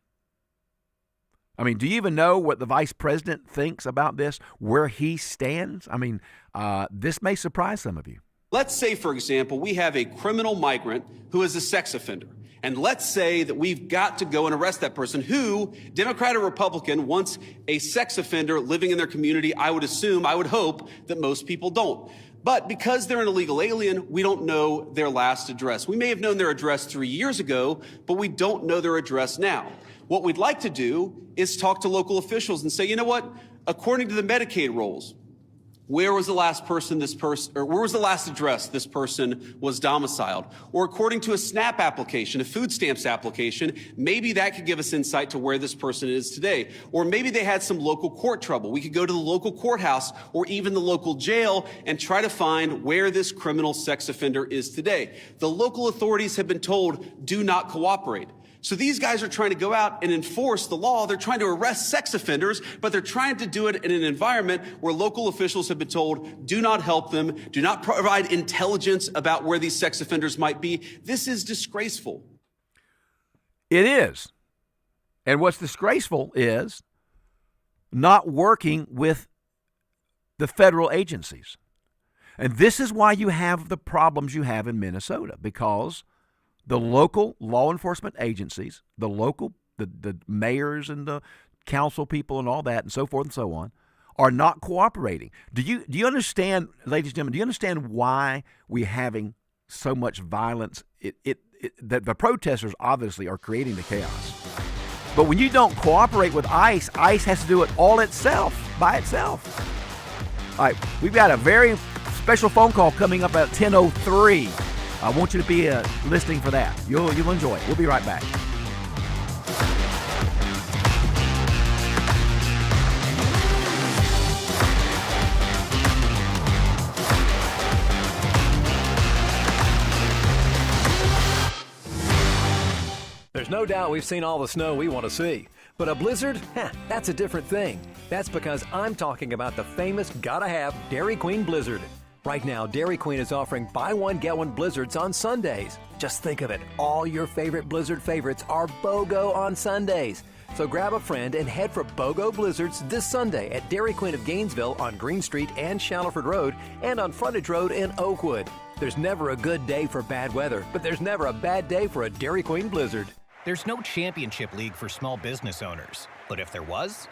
I mean, do you even know what the vice president thinks about this, where he stands? I mean, this may surprise some of you. Let's say, for example, we have a criminal migrant who is a sex offender. And let's say that we've got to go and arrest that person who, Democrat or Republican, wants a sex offender living in their community. I would hope that most people don't. But because they're an illegal alien, we don't know their last address. We may have known their address 3 years ago, but we don't know their address now. What we'd like to do is talk to local officials and say, you know what, according to the Medicaid rolls, where was the last address this person was domiciled? Or according to a SNAP application, a food stamps application, maybe that could give us insight to where this person is today. Or maybe they had some local court trouble. We could go to the local courthouse or even the local jail and try to find where this criminal sex offender is today. The local authorities have been told, do not cooperate. So these guys are trying to go out and enforce the law. They're trying to arrest sex offenders, but they're trying to do it in an environment where local officials have been told, do not help them, do not provide intelligence about where these sex offenders might be. This is disgraceful. It is. And what's disgraceful is not working with the federal agencies. And this is why you have the problems you have in Minnesota, because the local law enforcement agencies, the mayors and the council people and all that and so forth and so on, are not cooperating. Do you understand, ladies and gentlemen, do you understand why we're having so much violence? The protesters obviously are creating the chaos. But when you don't cooperate with ICE, ICE has to do it all itself, by itself. All right, we've got a very special phone call coming up at 10:03. I want you to be listening for that. You'll enjoy it. We'll be right back. There's no doubt we've seen all the snow we want to see. But a blizzard? That's a different thing. That's because I'm talking about the famous gotta-have Dairy Queen Blizzard. Right now, Dairy Queen is offering buy one, get one blizzards on Sundays. Just think of it. All your favorite blizzard favorites are BOGO on Sundays. So grab a friend and head for BOGO Blizzards this Sunday at Dairy Queen of Gainesville on Green Street and Shallowford Road and on Frontage Road in Oakwood. There's never a good day for bad weather, but there's never a bad day for a Dairy Queen Blizzard. There's no championship league for small business owners, but if there was,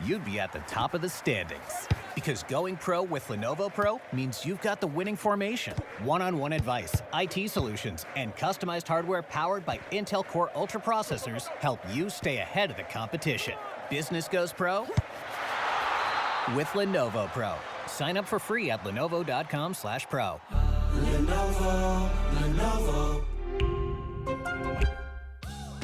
you'd be at the top of the standings. Because going pro with Lenovo Pro means you've got the winning formation, one-on-one advice, IT solutions, and customized hardware powered by Intel Core Ultra processors help you stay ahead of the competition. Business goes pro with Lenovo Pro. Sign up for free at lenovo.com/pro. Lenovo.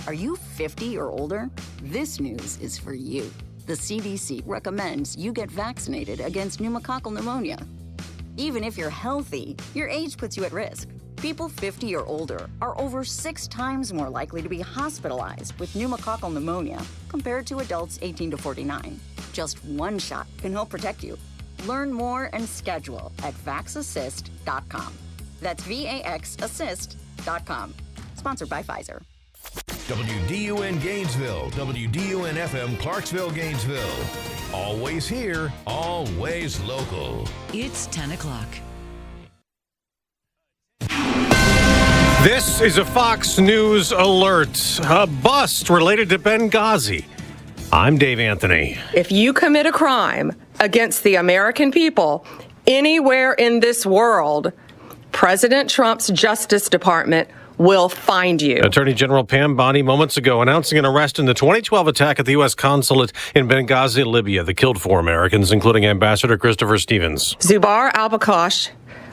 Are you 50 or older? This news is for you. The CDC recommends you get vaccinated against pneumococcal pneumonia. Even if you're healthy, your age puts you at risk. People 50 or older are over 6 times more likely to be hospitalized with pneumococcal pneumonia compared to adults 18 to 49. Just one shot can help protect you. Learn more and schedule at vaxassist.com. That's VAXassist.com. Sponsored by Pfizer. WDUN Gainesville, WDUN FM Clarksville, Gainesville. Always here, always local. It's 10 o'clock. This is a Fox News alert. A bust related to Benghazi. I'm Dave Anthony. If you commit a crime against the American people anywhere in this world, President Trump's Justice Department will find you. Attorney General Pam Bondi moments ago announcing an arrest in the 2012 attack at the U.S. consulate in Benghazi, Libya, that killed 4 Americans, including Ambassador Christopher Stevens. Zubair al-Bakosh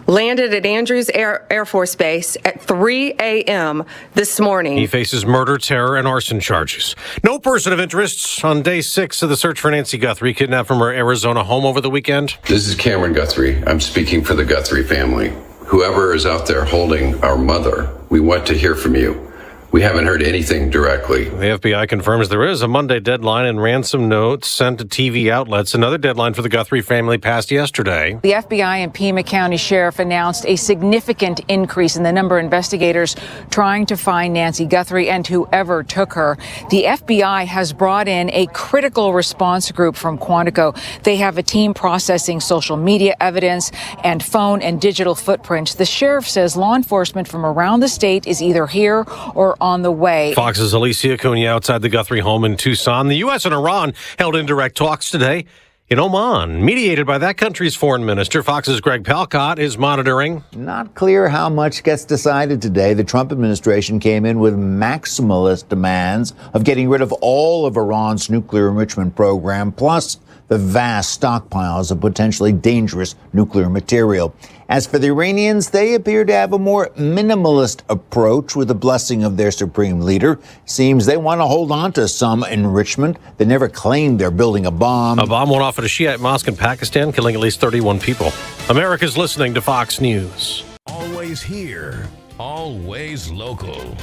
landed at Andrews Air Force Base at 3 a.m. this morning. He faces murder, terror, and arson charges. No person of interest on day 6 of the search for Nancy Guthrie, kidnapped from her Arizona home over the weekend. This is Cameron Guthrie. I'm speaking for the Guthrie family. Whoever is out there holding our mother, we want to hear from you. We haven't heard anything directly. The FBI confirms there is a Monday deadline and ransom notes sent to TV outlets. Another deadline for the Guthrie family passed yesterday. The FBI and Pima County Sheriff announced a significant increase in the number of investigators trying to find Nancy Guthrie and whoever took her. The FBI has brought in a critical response group from Quantico. They have a team processing social media evidence and phone and digital footprints. The sheriff says law enforcement from around the state is either here or on the way. Fox's Alicia Cunha outside the Guthrie home in Tucson. The U.S. and Iran held indirect talks today In Oman, mediated by that country's foreign minister, Fox's Greg Palcott is monitoring. Not clear how much gets decided today. The Trump administration came in with maximalist demands of getting rid of all of Iran's nuclear enrichment program, plus the vast stockpiles of potentially dangerous nuclear material. As for the Iranians, they appear to have a more minimalist approach with the blessing of their supreme leader. Seems they want to hold on to some enrichment. They never claimed they're building a bomb. A bomb went off at a Shiite mosque in Pakistan, killing at least 31 people. America's listening to Fox News. Always here, always local.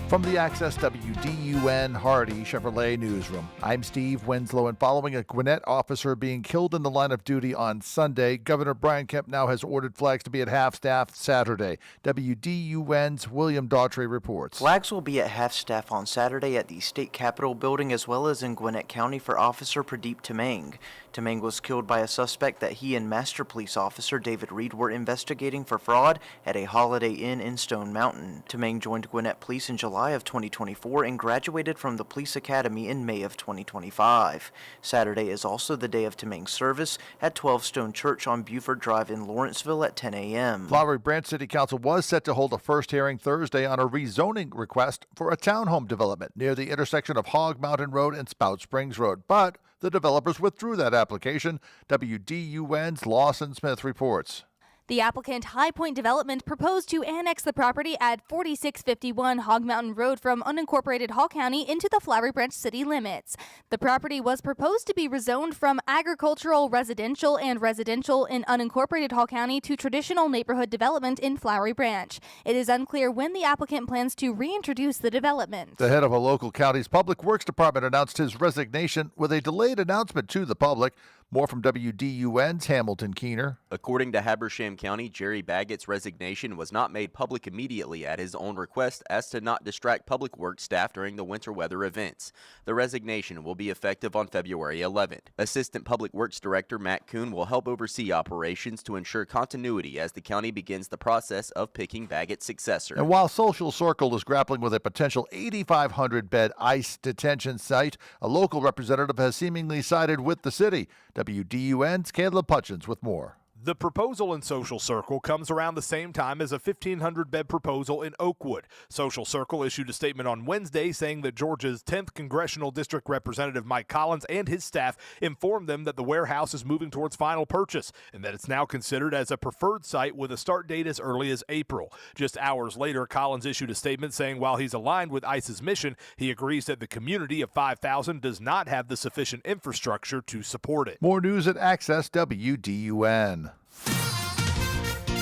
From the Access WDUN Hardy Chevrolet Newsroom, I'm Steve Winslow, and following a Gwinnett officer being killed in the line of duty on Sunday, Governor Brian Kemp now has ordered flags to be at half-staff Saturday. WDUN's William Daughtry reports. Flags will be at half-staff on Saturday at the State Capitol building as well as in Gwinnett County for Officer Pradeep Temang. Temang was killed by a suspect that he and Master Police Officer David Reed were investigating for fraud at a Holiday Inn in Stone Mountain. Temang joined Gwinnett Police in July of 2024 and graduated from the Police Academy in May of 2025. Saturday is also the day of Temang's service at 12 Stone Church on Buford Drive in Lawrenceville at 10 a.m. Flowery Branch City Council was set to hold a first hearing Thursday on a rezoning request for a townhome development near the intersection of Hog Mountain Road and Spout Springs Road, but the developers withdrew that application. WDUN's Lawson Smith reports. The applicant, High Point Development, proposed to annex the property at 4651 Hog Mountain Road from unincorporated Hall County into the Flowery Branch city limits. The property was proposed to be rezoned from agricultural, residential, and residential in unincorporated Hall County to traditional neighborhood development in Flowery Branch. It is unclear when the applicant plans to reintroduce the development. The head of a local county's public works department announced his resignation with a delayed announcement to the public. More from WDUN's Hamilton Keener. According to Habersham County, Jerry Baggett's resignation was not made public immediately at his own request as to not distract public works staff during the winter weather events. The resignation will be effective on February 11th. Assistant Public Works Director Matt Kuhn will help oversee operations to ensure continuity as the county begins the process of picking Baggett's successor. And while Social Circle is grappling with a potential 8,500-bed ICE detention site, a local representative has seemingly sided with the city. WDUN's Caleb Hutchins with more. The proposal in Social Circle comes around the same time as a 1,500-bed proposal in Oakwood. Social Circle issued a statement on Wednesday saying that Georgia's 10th Congressional District Representative Mike Collins and his staff informed them that the warehouse is moving towards final purchase and that it's now considered as a preferred site with a start date as early as April. Just hours later, Collins issued a statement saying while he's aligned with ICE's mission, he agrees that the community of 5,000 does not have the sufficient infrastructure to support it. More news at Access WDUN.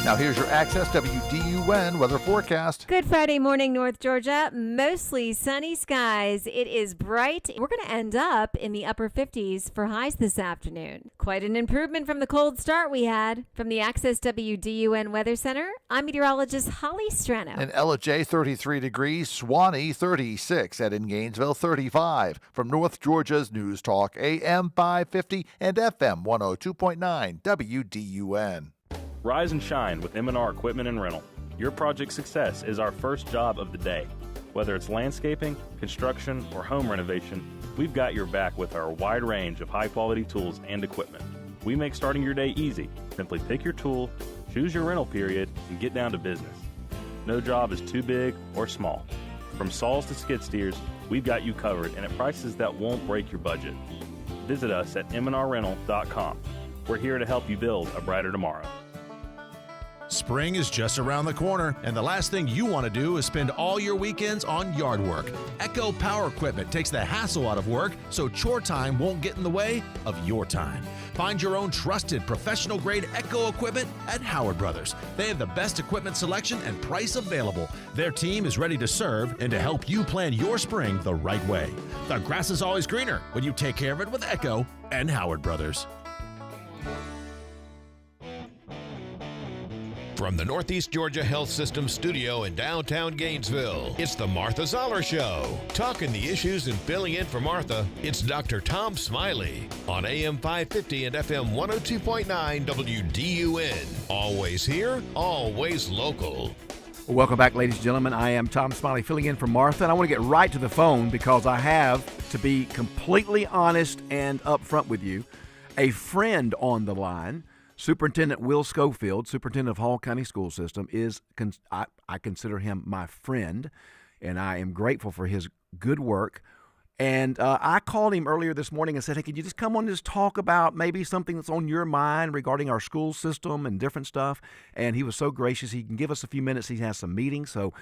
Now here's your Access WDUN weather forecast. Good Friday morning, North Georgia. Mostly sunny skies. It is bright. We're going to end up in the upper 50s for highs this afternoon. Quite an improvement from the cold start we had. From the Access WDUN Weather Center, I'm meteorologist Holly Strano. In Ellijay, 33 degrees. Suwanee, 36. And in Gainesville, 35. From North Georgia's News Talk, AM 550 and FM 102.9 WDUN. Rise and shine with M&R Equipment and Rental. Your project success is our first job of the day. Whether it's landscaping, construction, or home renovation, we've got your back with our wide range of high-quality tools and equipment. We make starting your day easy. Simply pick your tool, choose your rental period, and get down to business. No job is too big or small. From saws to skid steers, we've got you covered and at prices that won't break your budget. Visit us at mnrrental.com. We're here to help you build a brighter tomorrow. Spring is just around the corner, and the last thing you want to do is spend all your weekends on yard work. Echo Power Equipment takes the hassle out of work, so chore time won't get in the way of your time. Find your own trusted professional-grade Echo equipment at Howard Brothers. They have the best equipment selection and price available. Their team is ready to serve and to help you plan your spring the right way. The grass is always greener when you take care of it with Echo and Howard Brothers. From the Northeast Georgia Health System studio in downtown Gainesville, it's the Martha Zoller Show. Talking the issues and filling in for Martha, it's Dr. Tom Smiley on AM 550 and FM 102.9 WDUN. Always here, always local. Well, welcome back, ladies and gentlemen. I am Tom Smiley filling in for Martha, and I want to get right to the phone because I have, to be completely honest and upfront with you, a friend on the line. Superintendent Will Schofield, superintendent of Hall County School System, I consider him my friend, and I am grateful for his good work. And I called him earlier this morning and said, hey, could you just come on and just talk about maybe something that's on your mind regarding our school system and different stuff? And he was so gracious. He can give us a few minutes. He has some meetings. So,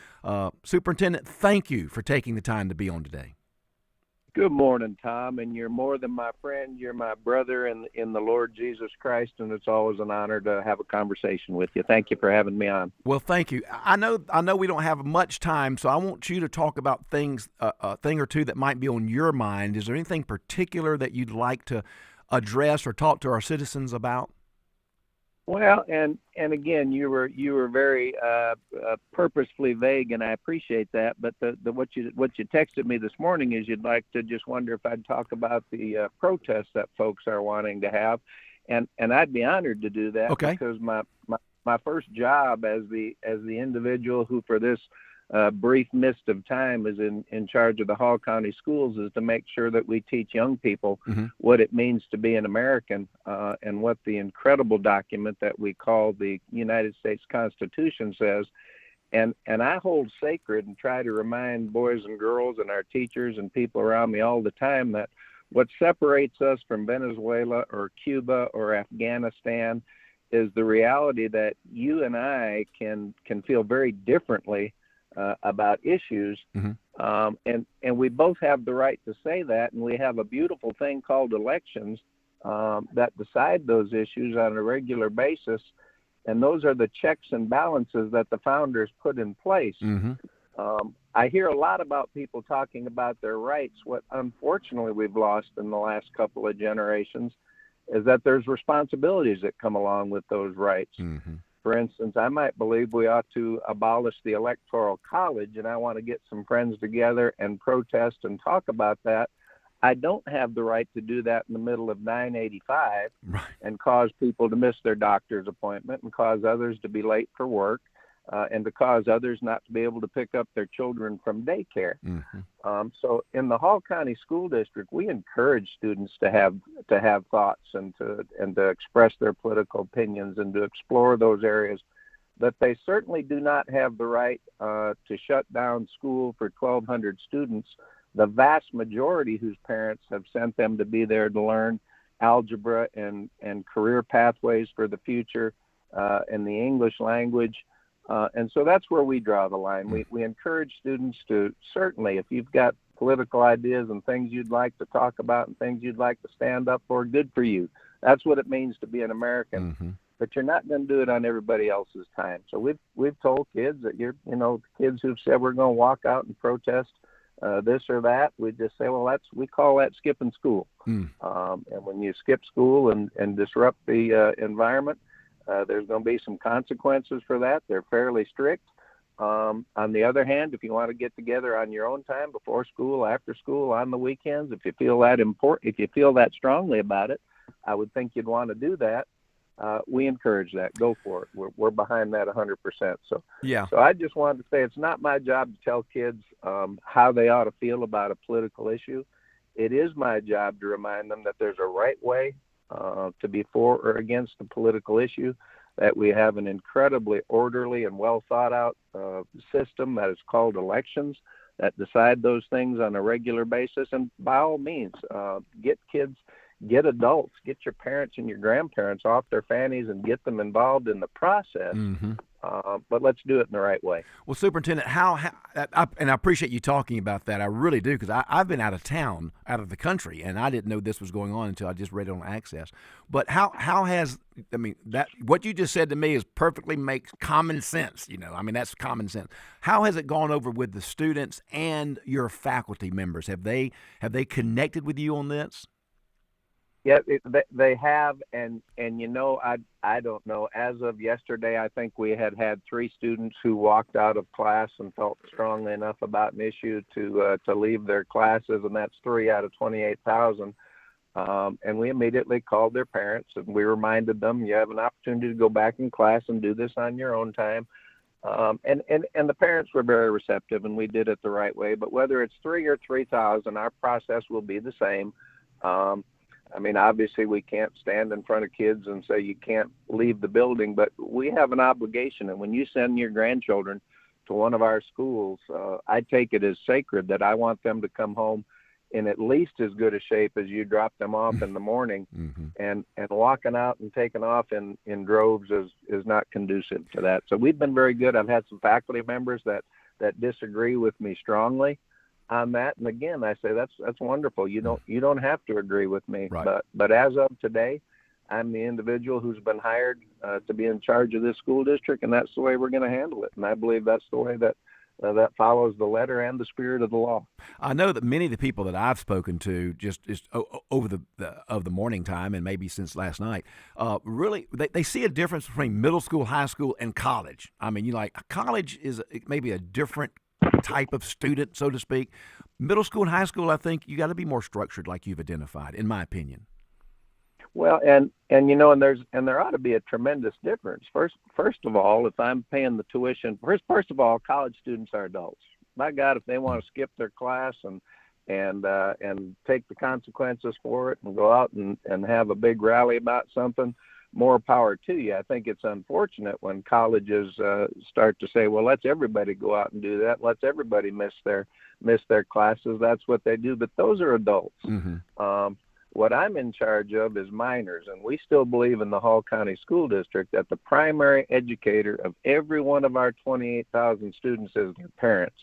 Superintendent, thank you for taking the time to be on today. Good morning, Tom, and you're more than my friend. You're my brother in the Lord Jesus Christ, and it's always an honor to have a conversation with you. Thank you for having me on. Well, thank you. I know we don't have much time, so I want you to talk about things, a thing or two that might be on your mind. Is there anything particular that you'd like to address or talk to our citizens about? Well, and again, you were very purposefully vague, and I appreciate that. But what you texted me this morning is you'd like to just wonder if I'd talk about the protests that folks are wanting to have, and I'd be honored to do that. Okay. Because my first job as the individual who for this brief mist of time is in charge of the Hall County schools is to make sure that we teach young people what it means to be an American and what the incredible document that we call the United States Constitution says. And I hold sacred and try to remind boys and girls and our teachers and people around me all the time that what separates us from Venezuela or Cuba or Afghanistan is the reality that you and I can feel very differently about issues, and we both have the right to say that, and we have a beautiful thing called elections that decide those issues on a regular basis, and those are the checks and balances that the founders put in place. I hear a lot about people talking about their rights. What unfortunately we've lost in the last couple of generations is that there's responsibilities that come along with those rights. For instance, I might believe we ought to abolish the Electoral College, and I want to get some friends together and protest and talk about that. I don't have the right to do that in the middle of 985 and cause people to miss their doctor's appointment and cause others to be late for work and to cause others not to be able to pick up their children from daycare. So in the Hall County School District, we encourage students to have thoughts and to express their political opinions and to explore those areas. But they certainly do not have the right to shut down school for 1,200 students, the vast majority whose parents have sent them to be there to learn algebra and career pathways for the future and the English language. And so that's where we draw the line. We encourage students to, certainly, if you've got political ideas and things you'd like to talk about and things you'd like to stand up for, good for you. That's what it means to be an American. But you're not going to do it on everybody else's time. So we've told kids that kids who've said we're going to walk out and protest this or that, we just say, well, we call that skipping school. And when you skip school and disrupt the environment, there's going to be some consequences for that. They're fairly strict. On the other hand, if you want to get together on your own time, before school, after school, on the weekends, if you feel that strongly about it, I would think you'd want to do that. We encourage that. Go for it. We're behind that 100%. So I just wanted to say it's not my job to tell kids how they ought to feel about a political issue. It is my job to remind them that there's a right way to be for or against the political issue, that we have an incredibly orderly and well thought out system that is called elections that decide those things on a regular basis. And by all means, get kids, get adults, get your parents and your grandparents off their fannies and get them involved in the process. But let's do it in the right way. Well, Superintendent, and I appreciate you talking about that. I really do, because I've been out of town, out of the country, and I didn't know this was going on until I just read it on Access. But how has, that what you just said to me makes common sense. That's common sense. How has it gone over with the students and your faculty members? Have they connected with you on this? Yeah, they have, and I don't know. As of yesterday, I think we had 3 students who walked out of class and felt strongly enough about an issue to leave their classes, and that's 3 out of 28,000. And we immediately called their parents, and we reminded them, you have an opportunity to go back in class and do this on your own time. And the parents were very receptive, and we did it the right way. But whether it's 3 or 3,000, our process will be the same. I mean, obviously, we can't stand in front of kids and say you can't leave the building, but we have an obligation. And when you send your grandchildren to one of our schools, I take it as sacred that I want them to come home in at least as good a shape as you dropped them off in the morning. And walking out and taking off in droves is not conducive to that. So we've been very good. I've had some faculty members that disagree with me strongly on that. And again, I say that's wonderful. You don't have to agree with me. Right. But as of today, I'm the individual who's been hired to be in charge of this school district, and that's the way we're going to handle it. And I believe that's the way that follows the letter and the spirit of the law. I know that many of the people that I've spoken to just over the morning time and maybe since last night, really they see a difference between middle school, high school, and college. I mean, college is maybe a different type of student, so to speak. Middle school and high school, I think you got to be more structured, like you've identified, in my opinion. Well, and there ought to be a tremendous difference. First of all, if I'm paying the tuition, first of all, college students are adults. My God, if they want to skip their class and take the consequences for it and go out and have a big rally about something, more power to you. I think it's unfortunate when colleges start to say, well, let's everybody go out and do that. Let's everybody miss their classes. That's what they do. But those are adults. What I'm in charge of is minors, and we still believe in the Hall County School District that the primary educator of every one of our 28,000 students is their parents.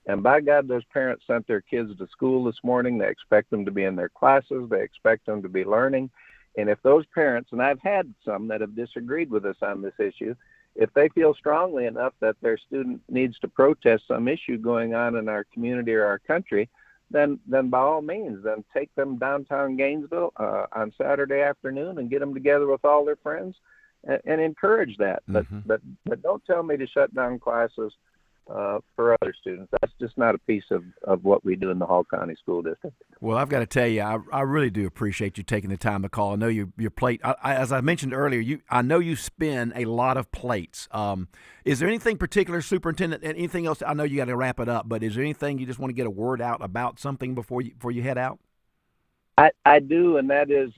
And by God, those parents sent their kids to school this morning. They expect them to be in their classes. They expect them to be learning. And if those parents, and I've had some that have disagreed with us on this issue, if they feel strongly enough that their student needs to protest some issue going on in our community or our country, then by all means, then take them downtown Gainesville on Saturday afternoon and get them together with all their friends and encourage that. But don't tell me to shut down classes for other students. That's just not a piece of what we do in the Hall County School District. Well, I've got to tell you, I really do appreciate you taking the time to call. I know your plate, as I mentioned earlier, I know you spin a lot of plates. Is there anything particular, Superintendent, and anything else? I know you got to wrap it up, but is there anything you just want to get a word out about something before you head out? I do, and that is,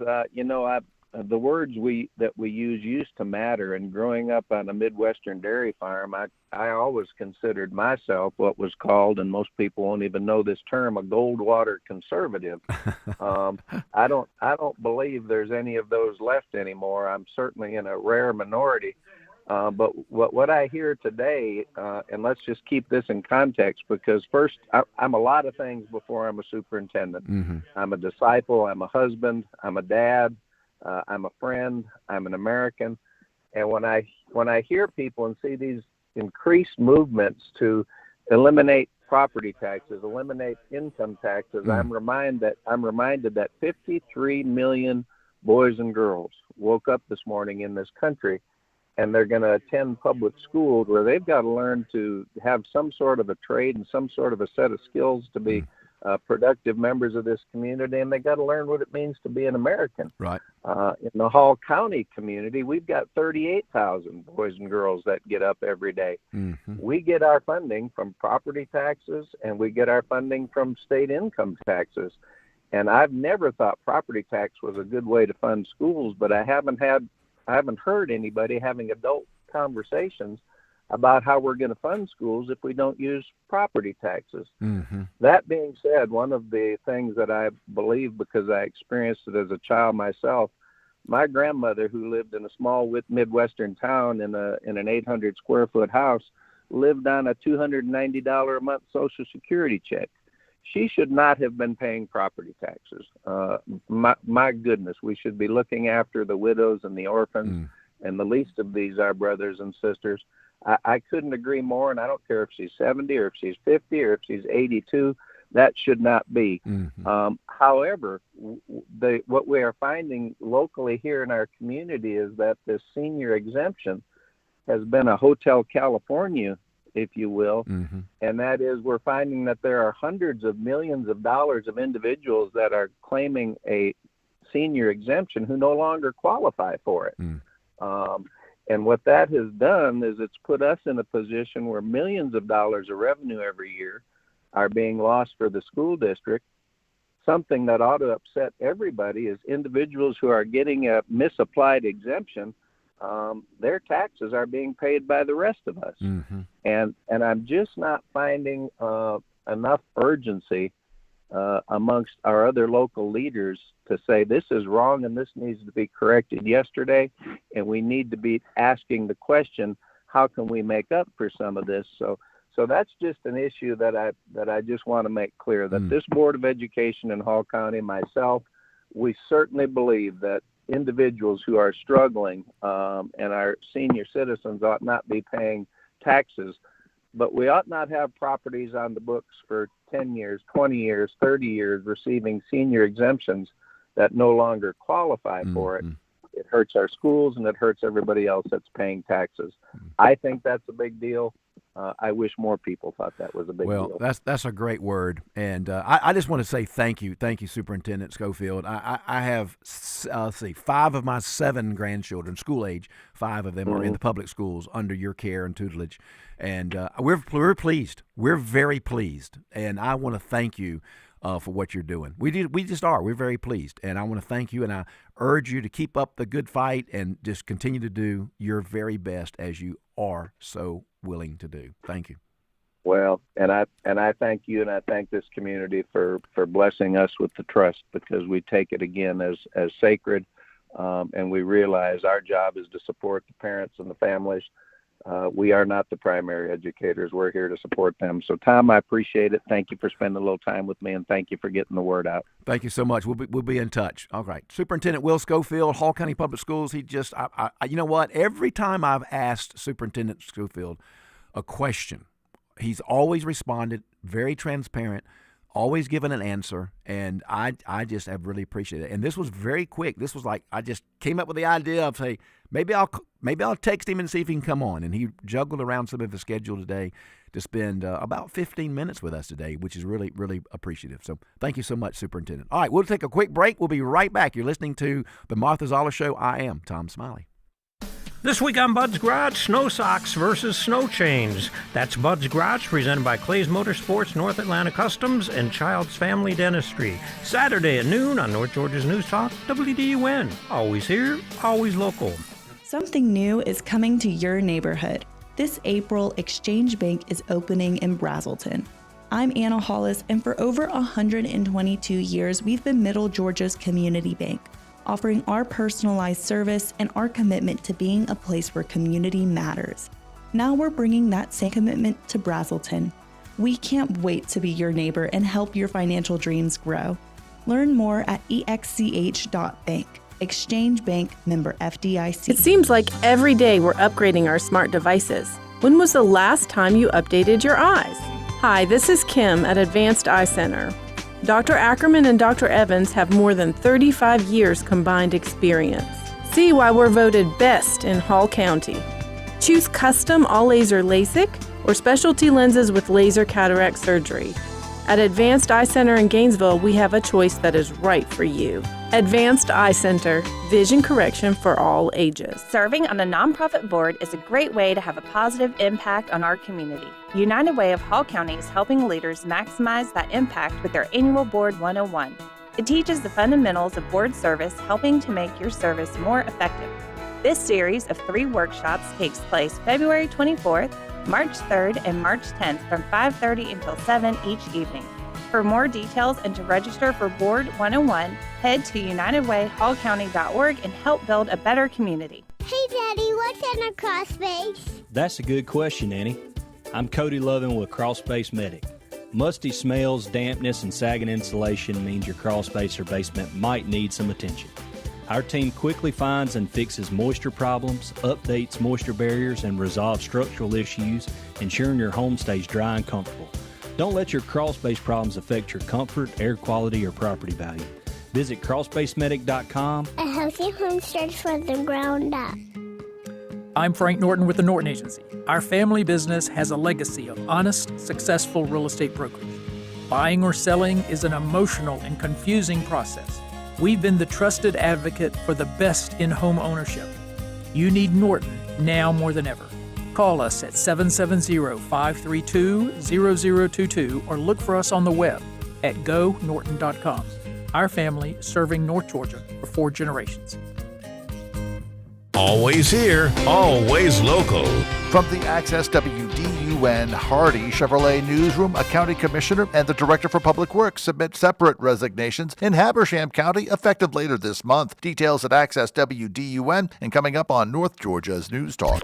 the words that we use used to matter. And growing up on a Midwestern dairy farm, I always considered myself what was called, and most people won't even know this term, a Goldwater conservative. I don't believe there's any of those left anymore. I'm certainly in a rare minority. But what I hear today, and let's just keep this in context, because first, I'm a lot of things before I'm a superintendent. I'm a disciple, I'm a husband, I'm a dad, I'm a friend, I'm an American. And when I hear people and see these increased movements to eliminate property taxes, eliminate income taxes, I'm reminded that 53 million boys and girls woke up this morning in this country, and they're going to attend public schools where they've got to learn to have some sort of a trade and some sort of a set of skills to be productive members of this community, and they got to learn what it means to be an American. Right. In the Hall County community, we've got 38,000 boys and girls that get up every day. We get our funding from property taxes, and we get our funding from state income taxes. And I've never thought property tax was a good way to fund schools, but I haven't heard anybody having adult conversations about how we're going to fund schools if we don't use property taxes. That being said, one of the things that I believe, because I experienced it as a child myself, my grandmother, who lived in a small Midwestern town in an 800 square foot house, lived on a $290 a month Social Security check. She should not have been paying property taxes. My goodness, we should be looking after the widows and the orphans, and the least of these are brothers and sisters. I couldn't agree more, and I don't care if she's 70 or if she's 50 or if she's 82. That should not be. However, what we are finding locally here in our community is that this senior exemption has been a Hotel California, if you will, and that is we're finding that there are hundreds of millions of dollars of individuals that are claiming a senior exemption who no longer qualify for it. And what that has done is it's put us in a position where millions of dollars of revenue every year are being lost for the school district. Something that ought to upset everybody is individuals who are getting a misapplied exemption. Their taxes are being paid by the rest of us. Mm-hmm. And I'm just not finding enough urgency amongst our other local leaders to say this is wrong and this needs to be corrected yesterday, and we need to be asking the question, how can we make up for some of this? So that's just an issue that I just want to make clear that this Board of Education in Hall County, myself, we certainly believe that individuals who are struggling and our senior citizens ought not be paying taxes, but we ought not have properties on the books for 10 years, 20 years, 30 years receiving senior exemptions that no longer qualify for it. It hurts our schools and it hurts everybody else that's paying taxes. I think that's a big deal. I wish more people thought that was a big deal. Well, that's a great word, and I just want to say thank you, Superintendent Schofield. I have 5 of my 7 grandchildren, school age. 5 of them are in the public schools under your care and tutelage, and we're pleased. We're very pleased, and I want to thank you for what you're doing. We just are. We're very pleased, and I want to thank you, and I urge you to keep up the good fight and just continue to do your very best as you are so willing to do. Thank you. Well, and I thank you, and I thank this community for blessing us with the trust, because we take it again as sacred, and we realize our job is to support the parents and the families. We are not the primary educators. We're here to support them. So, Tom, I appreciate it. Thank you for spending a little time with me, and thank you for getting the word out. Thank you so much. We'll be in touch. All right. Superintendent Will Schofield, Hall County Public Schools, he just, you know what? Every time I've asked Superintendent Schofield a question, he's always responded, very transparent, always given an answer, and I just have really appreciated it. And this was very quick. This was like I just came up with the idea of, say, maybe I'll text him and see if he can come on. And he juggled around some of his schedule today to spend about 15 minutes with us today, which is really, really appreciative. So thank you so much, Superintendent. All right, we'll take a quick break. We'll be right back. You're listening to The Martha Zoller Show. I am Tom Smiley. This week on Bud's Garage, snow socks versus snow chains. That's Bud's Garage, presented by Clay's Motorsports, North Atlanta Customs, and Child's Family Dentistry. Saturday at noon on North Georgia's News Talk, WDUN. Always here, always local. Something new is coming to your neighborhood. This April, Exchange Bank is opening in Brazelton. I'm Anna Hollis, and for over 122 years, we've been Middle Georgia's community bank, offering our personalized service and our commitment to being a place where community matters. Now we're bringing that same commitment to Brazelton. We can't wait to be your neighbor and help your financial dreams grow. Learn more at exch.bank. Exchange Bank, member FDIC. It seems like every day we're upgrading our smart devices. When was the last time you updated your eyes? Hi, this is Kim at Advanced Eye Center. Dr. Ackerman and Dr. Evans have more than 35 years combined experience. See why we're voted best in Hall County. Choose custom all-laser LASIK or specialty lenses with laser cataract surgery. At Advanced Eye Center in Gainesville, we have a choice that is right for you. Advanced Eye Center, vision correction for all ages. Serving on a nonprofit board is a great way to have a positive impact on our community. United Way of Hall County is helping leaders maximize that impact with their annual Board 101. It teaches the fundamentals of board service, helping to make your service more effective. This series of 3 workshops takes place February 24th, March 3rd, and March 10th from 5:30 until 7 each evening. For more details and to register for Board 101, head to unitedwayhallcounty.org and help build a better community. Hey Daddy, what's in a crawl space? That's a good question, Annie. I'm Cody Lovin with Crawl Space Medic. Musty smells, dampness, and sagging insulation means your crawl space or basement might need some attention. Our team quickly finds and fixes moisture problems, updates moisture barriers, and resolves structural issues, ensuring your home stays dry and comfortable. Don't let your crawl space problems affect your comfort, air quality, or property value. Visit crawlspacemedic.com. A healthy home starts from the ground up. I'm Frank Norton with the Norton Agency. Our family business has a legacy of honest, successful real estate brokerage. Buying or selling is an emotional and confusing process. We've been the trusted advocate for the best in home ownership. You need Norton now more than ever. Call us at 770-532-0022 or look for us on the web at gonorton.com. Our family serving North Georgia for 4 generations. Always here, always local. From the Access WDUN Hardy Chevrolet Newsroom, a county commissioner and the director for public works submit separate resignations in Habersham County effective later this month. Details at Access WDUN and coming up on North Georgia's News Talk.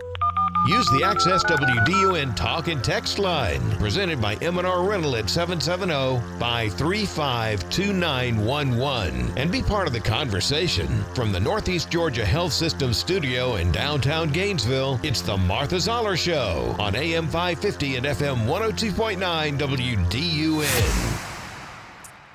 Use the Access WDUN Talk and Text line, presented by M&R Rental at 770-535-2911, and be part of the conversation. From the Northeast Georgia Health System studio in downtown Gainesville, it's the Martha Zoller Show on AM 550 and FM 102.9 WDUN.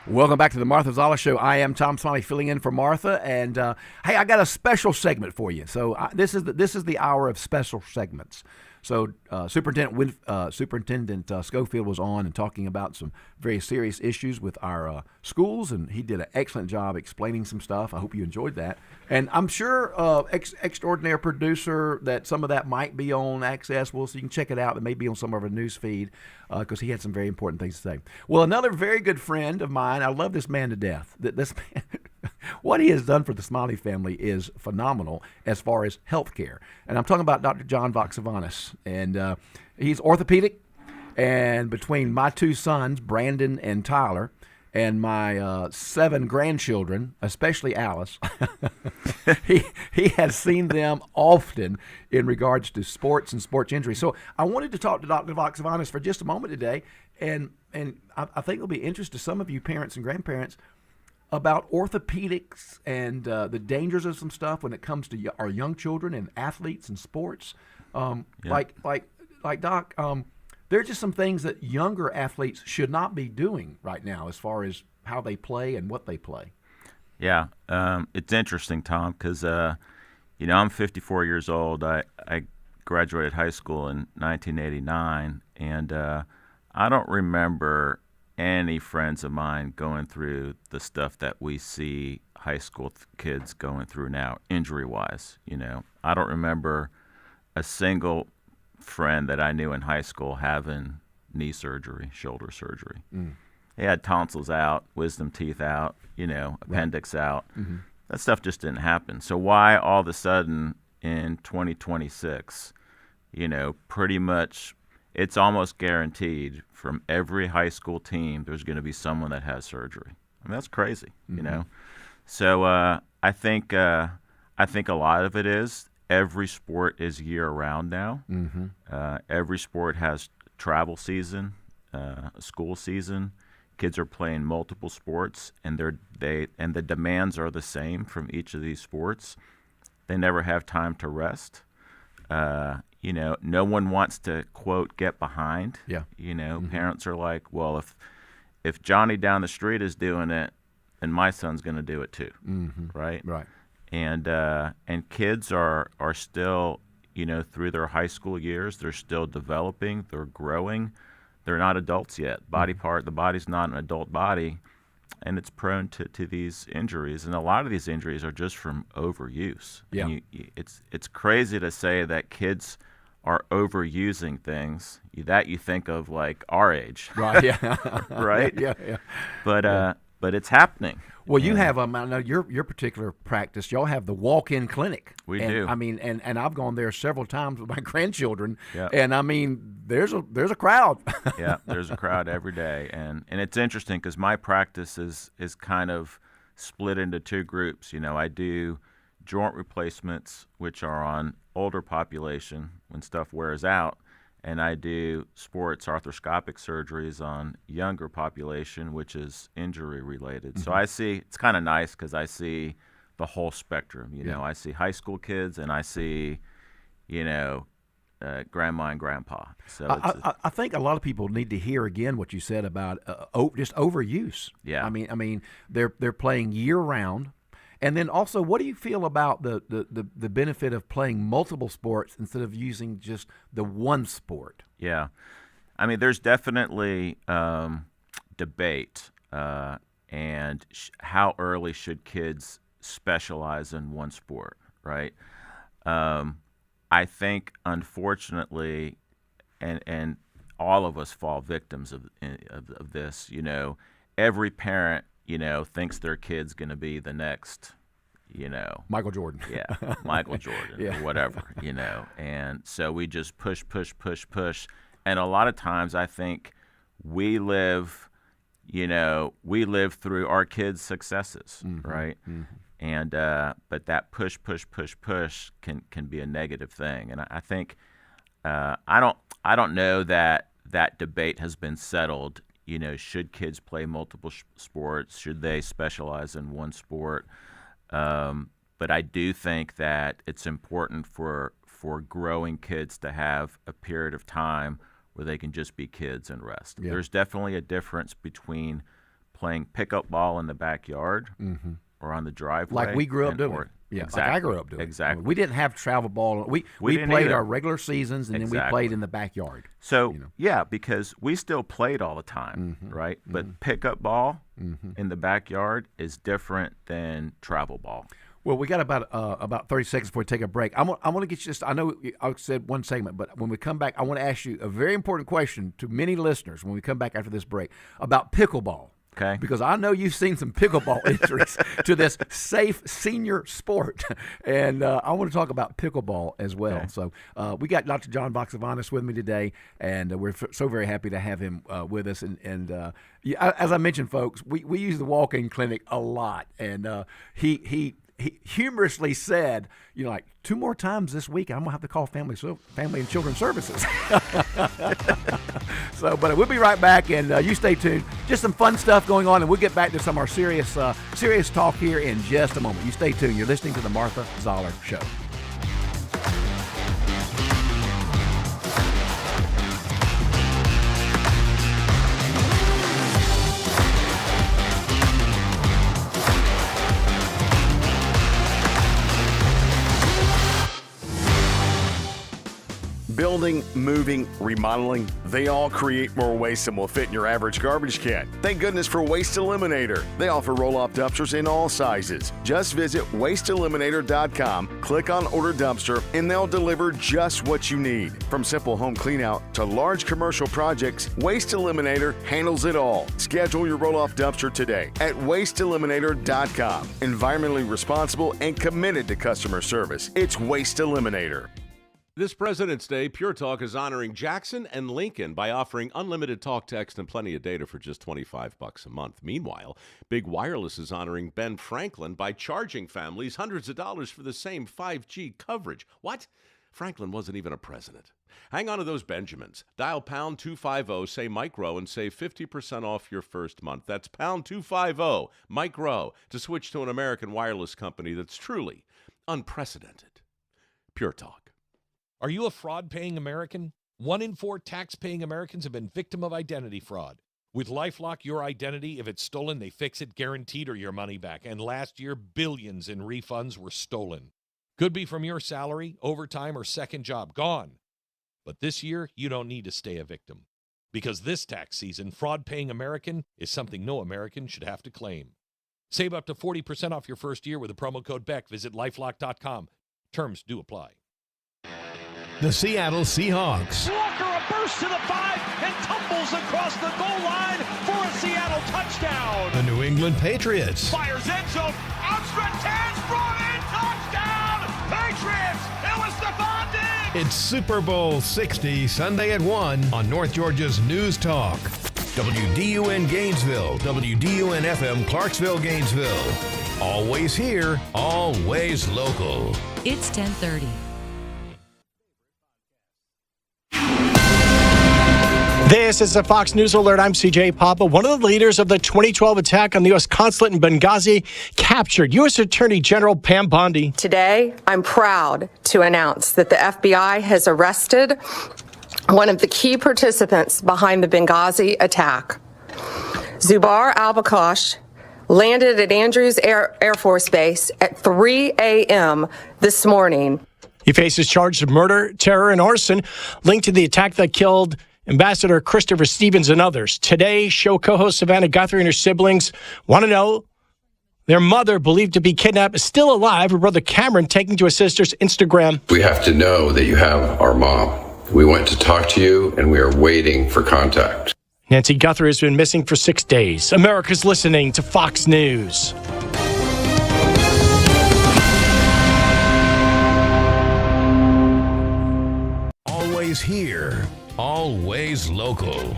Welcome back to the Martha Zoller Show. I am Tom Smiley filling in for Martha, and hey, I got a special segment for you. So this is the hour of special segments. So Superintendent Schofield was on and talking about some very serious issues with our schools, and he did an excellent job explaining some stuff. I hope you enjoyed that. And I'm sure extraordinary producer that some of that might be on Access. Well, so you can check it out. It may be on some of our news feed because he had some very important things to say. Well, another very good friend of mine, I love this man to death. This man, what he has done for the Smiley family is phenomenal as far as health care. And I'm talking about Dr. John Voxavanis. And he's orthopedic. And between my 2 sons, Brandon and Tyler, and my 7 grandchildren, especially Alice, he has seen them often in regards to sports and sports injuries. So I wanted to talk to Dr. Voxavanis for just a moment today, and I think it'll be interesting to some of you parents and grandparents about orthopedics and the dangers of some stuff when it comes to our young children and athletes and sports. Like Doc, there are just some things that younger athletes should not be doing right now as far as how they play and what they play. Yeah, it's interesting, Tom, because, I'm 54 years old. I graduated high school in 1989, and I don't remember any friends of mine going through the stuff that we see high school kids going through now, injury-wise. I don't remember a single friend that I knew in high school having knee surgery, shoulder surgery. They had tonsils out, wisdom teeth out, appendix out. Mm-hmm. That stuff just didn't happen. So why all of a sudden in 2026, pretty much it's almost guaranteed from every high school team there's going to be someone that has surgery. I mean, that's crazy, So I think a lot of it is every sport is year-round now. Mm-hmm. Every sport has travel season, school season. Kids are playing multiple sports, and the demands are the same from each of these sports. They never have time to rest. No one wants to, quote, get behind. Yeah. Parents are like, well, if Johnny down the street is doing it, then my son's going to do it too, right? Right. And kids are still, through their high school years, they're still developing, they're growing. They're not adults yet. The body's not an adult body, and it's prone to these injuries. And a lot of these injuries are just from overuse. Yeah. And it's crazy to say that kids are overusing things that you think of like our age. Right, yeah. Right? Yeah. But it's happening. Well, you have I know your particular practice. Y'all have the walk-in clinic. We do. I mean, and I've gone there several times with my grandchildren. Yeah. And I mean, there's a crowd. Yeah, there's a crowd every day, and it's interesting because my practice is kind of split into 2 groups. I do joint replacements, which are on older population when stuff wears out. And I do sports arthroscopic surgeries on younger population, which is injury related. So I see, it's kind of nice because I see the whole spectrum. I see high school kids and I see, grandma and grandpa. So I think a lot of people need to hear again what you said about just overuse. Yeah. I mean they're playing year round. And then also, what do you feel about the benefit of playing multiple sports instead of using just the one sport? Yeah. I mean, there's definitely debate and how early should kids specialize in one sport, right? I think, unfortunately, and all of us fall victims of this. You know, every parent, you know, thinks their kid's going to be the next, you know, Michael Jordan. Yeah, Michael Jordan Yeah. or whatever, you know. And so we just push. And a lot of times I think we live through our kids' successes, right? And but that push can be a negative thing. And I think I don't know that debate has been settled. You know, should kids play multiple sports? Should they specialize in one sport? But I do think that it's important for growing kids to have a period of time where they can just be kids and rest. Yeah. There's definitely a difference between playing pickup ball in the backyard or on the driveway. Like we grew up doing. Yeah, exactly. like I grew up doing. Exactly. We didn't have travel ball. We didn't played either. our regular seasons, and then we played in the backyard. So, yeah, because we still played all the time, right? But pickup ball in the backyard is different than travel ball. Well, we got about 30 seconds before we take a break. I want to get you just. I know I said one segment, but when we come back, I want to ask you a very important question to many listeners when we come back after this break about pickleball. Okay. Because I know you've seen some pickleball injuries to this safe senior sport, and I want to talk about pickleball as well. Okay. So we got Dr. John Voxavanis with me today, and we're so very happy to have him with us. And as I mentioned, folks, we use the walk-in clinic a lot, and he humorously said, you know, like 2 more times this week, I'm gonna have to call Family and Children Services. So, but we'll be right back, and you stay tuned. Just some fun stuff going on, and we'll get back to some of our serious talk here in just a moment. You stay tuned. You're listening to the Martha Zoller Show. Building, moving, remodeling, they all create more waste than will fit in your average garbage can. Thank goodness for Waste Eliminator. They offer roll-off dumpsters in all sizes. Just visit wasteeliminator.com, click on Order Dumpster, and they'll deliver just what you need. From simple home cleanout to large commercial projects, Waste Eliminator handles it all. Schedule your roll-off dumpster today at wasteeliminator.com. Environmentally responsible and committed to customer service. It's Waste Eliminator. This President's Day, Pure Talk is honoring Jackson and Lincoln by offering unlimited talk, text, and plenty of data for just $25 a month. Meanwhile, Big Wireless is honoring Ben Franklin by charging families hundreds of dollars for the same 5G coverage. What? Franklin wasn't even a president. Hang on to those Benjamins. Dial pound 250, say Mike Rowe, and save 50% off your first month. That's pound 250, Mike Rowe, to switch to an American wireless company that's truly unprecedented. Pure Talk. Are you a fraud-paying American? 1 in 4 tax-paying Americans have been victim of identity fraud. With LifeLock, your identity, if it's stolen, they fix it guaranteed or your money back. And last year, billions in refunds were stolen. Could be from your salary, overtime, or second job. Gone. But this year, you don't need to stay a victim. Because this tax season, fraud-paying American is something no American should have to claim. Save up to 40% off your first year with the promo code BECK. Visit LifeLock.com. Terms do apply. The Seattle Seahawks. Walker, a burst to the 5 and tumbles across the goal line for a Seattle touchdown. The New England Patriots. Fires end zone, outstretched hands, brought in, touchdown, Patriots. It was Stephon Diggs. It's Super Bowl 60, Sunday at 1 on North Georgia's News Talk. WDUN Gainesville, WDUN FM Clarksville, Gainesville. Always here, always local. It's 10:30. This is a Fox News Alert. I'm CJ Papa. One of the leaders of the 2012 attack on the U.S. consulate in Benghazi captured U.S. Attorney General Pam Bondi. Today, I'm proud to announce that the FBI has arrested one of the key participants behind the Benghazi attack. Zubair al-Bakash landed at Andrews Air Force Base at 3 a.m. this morning. He faces charges of murder, terror, and arson linked to the attack that killed Ambassador Christopher Stevens and others. Today, show co-host Savannah Guthrie and her siblings want to know Their mother, believed to be kidnapped, is still alive. Her brother Cameron taking to his sister's Instagram. We have to know that you have our mom. We went to talk to you, and we are waiting for contact. Nancy Guthrie has been missing for 6 days. America's listening to Fox News. Always here, always local.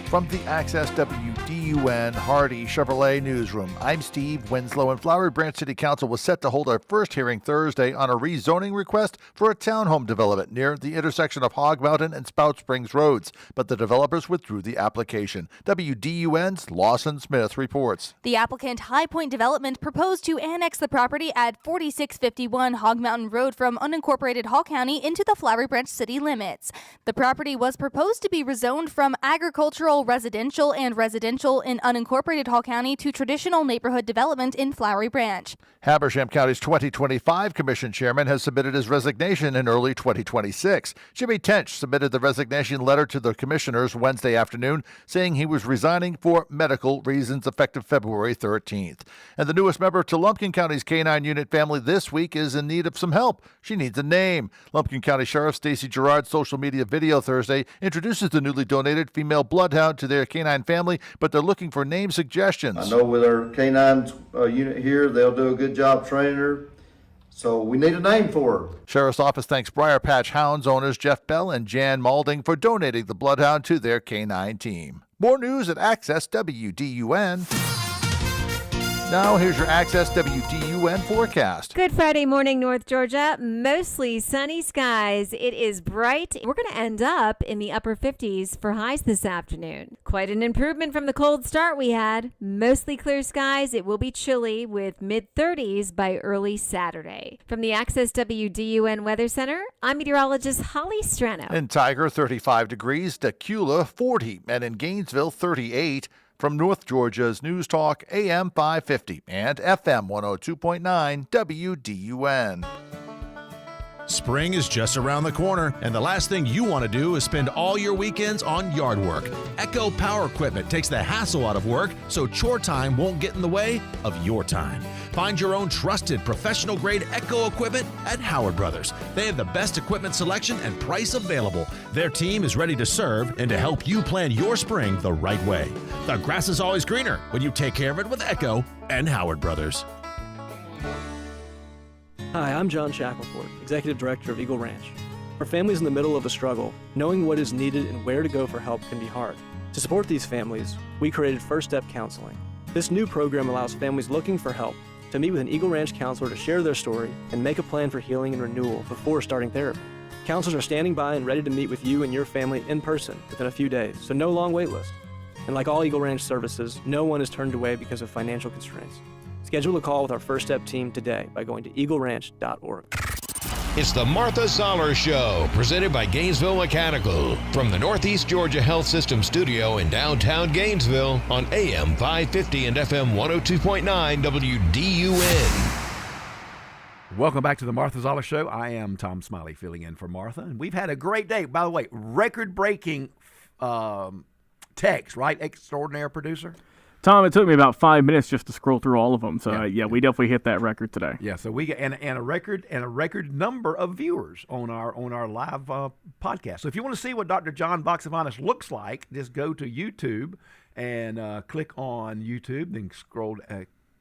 From the Access WDUN Hardy Chevrolet Newsroom, I'm Steve Winslow, and Flowery Branch City Council was set to hold our first hearing Thursday on a rezoning request for a townhome development near the intersection of Hog Mountain and Spout Springs Roads, but the developers withdrew the application. WDUN's Lawson Smith reports. The applicant, High Point Development, proposed to annex the property at 4651 Hog Mountain Road from unincorporated Hall County into the Flowery Branch city limits. The property was proposed to be rezoned from agricultural, residential, and residential in unincorporated Hall County to traditional neighborhood development in Flowery Branch. Habersham County's 2025 Commission Chairman has submitted his resignation in early 2026. Jimmy Tench submitted the resignation letter to the commissioners Wednesday afternoon, saying he was resigning for medical reasons effective February 13th. And the newest member to Lumpkin County's K-9 unit family this week is in need of some help. She needs a name. Lumpkin County Sheriff Stacy Gerard's social media video Thursday introduces the newly donated female bloodhound to their K-9 family, but they're looking for name suggestions. I know with our K-9 unit here, they'll do a good job training her, so we need a name for her. Sheriff's Office thanks Briar Patch Hounds owners Jeff Bell and Jan Malding for donating the bloodhound to their K-9 team. More news at Access WDUN. Now here's your Access WDUN forecast. Good Friday morning, North Georgia. Mostly sunny skies. It is bright. We're going to end up in the upper 50s for highs this afternoon. Quite an improvement from the cold start we had. Mostly clear skies. It will be chilly with mid-30s by early Saturday. From the Access WDUN Weather Center, I'm meteorologist Holly Strano. In Tiger, 35 degrees. Decula, 40. And in Gainesville, 38. From North Georgia's News Talk, AM 550 and FM 102.9 WDUN. Spring is just around the corner, and the last thing you want to do is spend all your weekends on yard work. Echo Power Equipment takes the hassle out of work so chore time won't get in the way of your time. Find your own trusted professional-grade Echo equipment at Howard Brothers. They have the best equipment selection and price available. Their team is ready to serve and to help you plan your spring the right way. The grass is always greener when you take care of it with Echo and Howard Brothers. Hi, I'm John Shackelford, Executive Director of Eagle Ranch. For families in the middle of a struggle, knowing what is needed and where to go for help can be hard. To support these families, we created First Step Counseling. This new program allows families looking for help to meet with an Eagle Ranch counselor to share their story and make a plan for healing and renewal before starting therapy. Counselors are standing by and ready to meet with you and your family in person within a few days, so no long wait list. And like all Eagle Ranch services, no one is turned away because of financial constraints. Schedule a call with our First Step team today by going to eagleranch.org. It's the Martha Zoller Show, presented by Gainesville Mechanical, from the Northeast Georgia Health System studio in downtown Gainesville on AM 550 and FM 102.9 WDUN. Welcome back to the Martha Zoller Show. I am Tom Smiley filling in for Martha, and we've had a great day. By the way, record-breaking text, right? Extraordinary producer. Tom, it took me about 5 minutes just to scroll through all of them. So we definitely hit that record today. Yeah, so we get and a record number of viewers on our live podcast. So if you want to see what Dr. John Boxavanis looks like, just go to YouTube and click on YouTube, then scroll,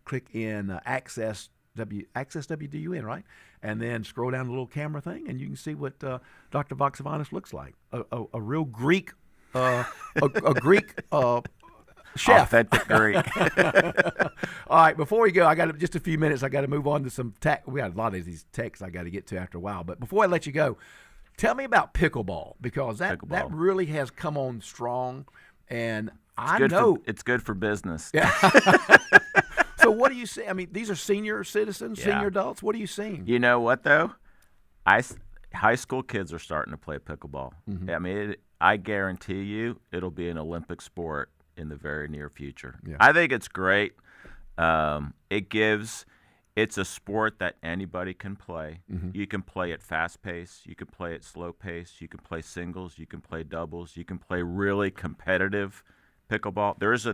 click in Access WDUN, right? And then scroll down the little camera thing, and you can see what Dr. Boxavanis looks like. A real Greek, a Greek. Chef. Authentic Greek. All right, before we go, I got just a few minutes. I got to move on to some tech. We got a lot of these texts I got to get to after a while. But before I let you go, tell me about pickleball, because that really has come on strong, and it's good for business. Yeah. So what do you see? I mean, these are senior citizens, senior adults. What are you seeing? You know what though? High school kids are starting to play pickleball. Mm-hmm. I mean, I guarantee you, it'll be an Olympic sport in the very near future. Yeah. I think it's great. It's a sport that anybody can play. Mm-hmm. You can play at fast pace, you can play at slow pace, you can play singles, you can play doubles, you can play really competitive pickleball. There's a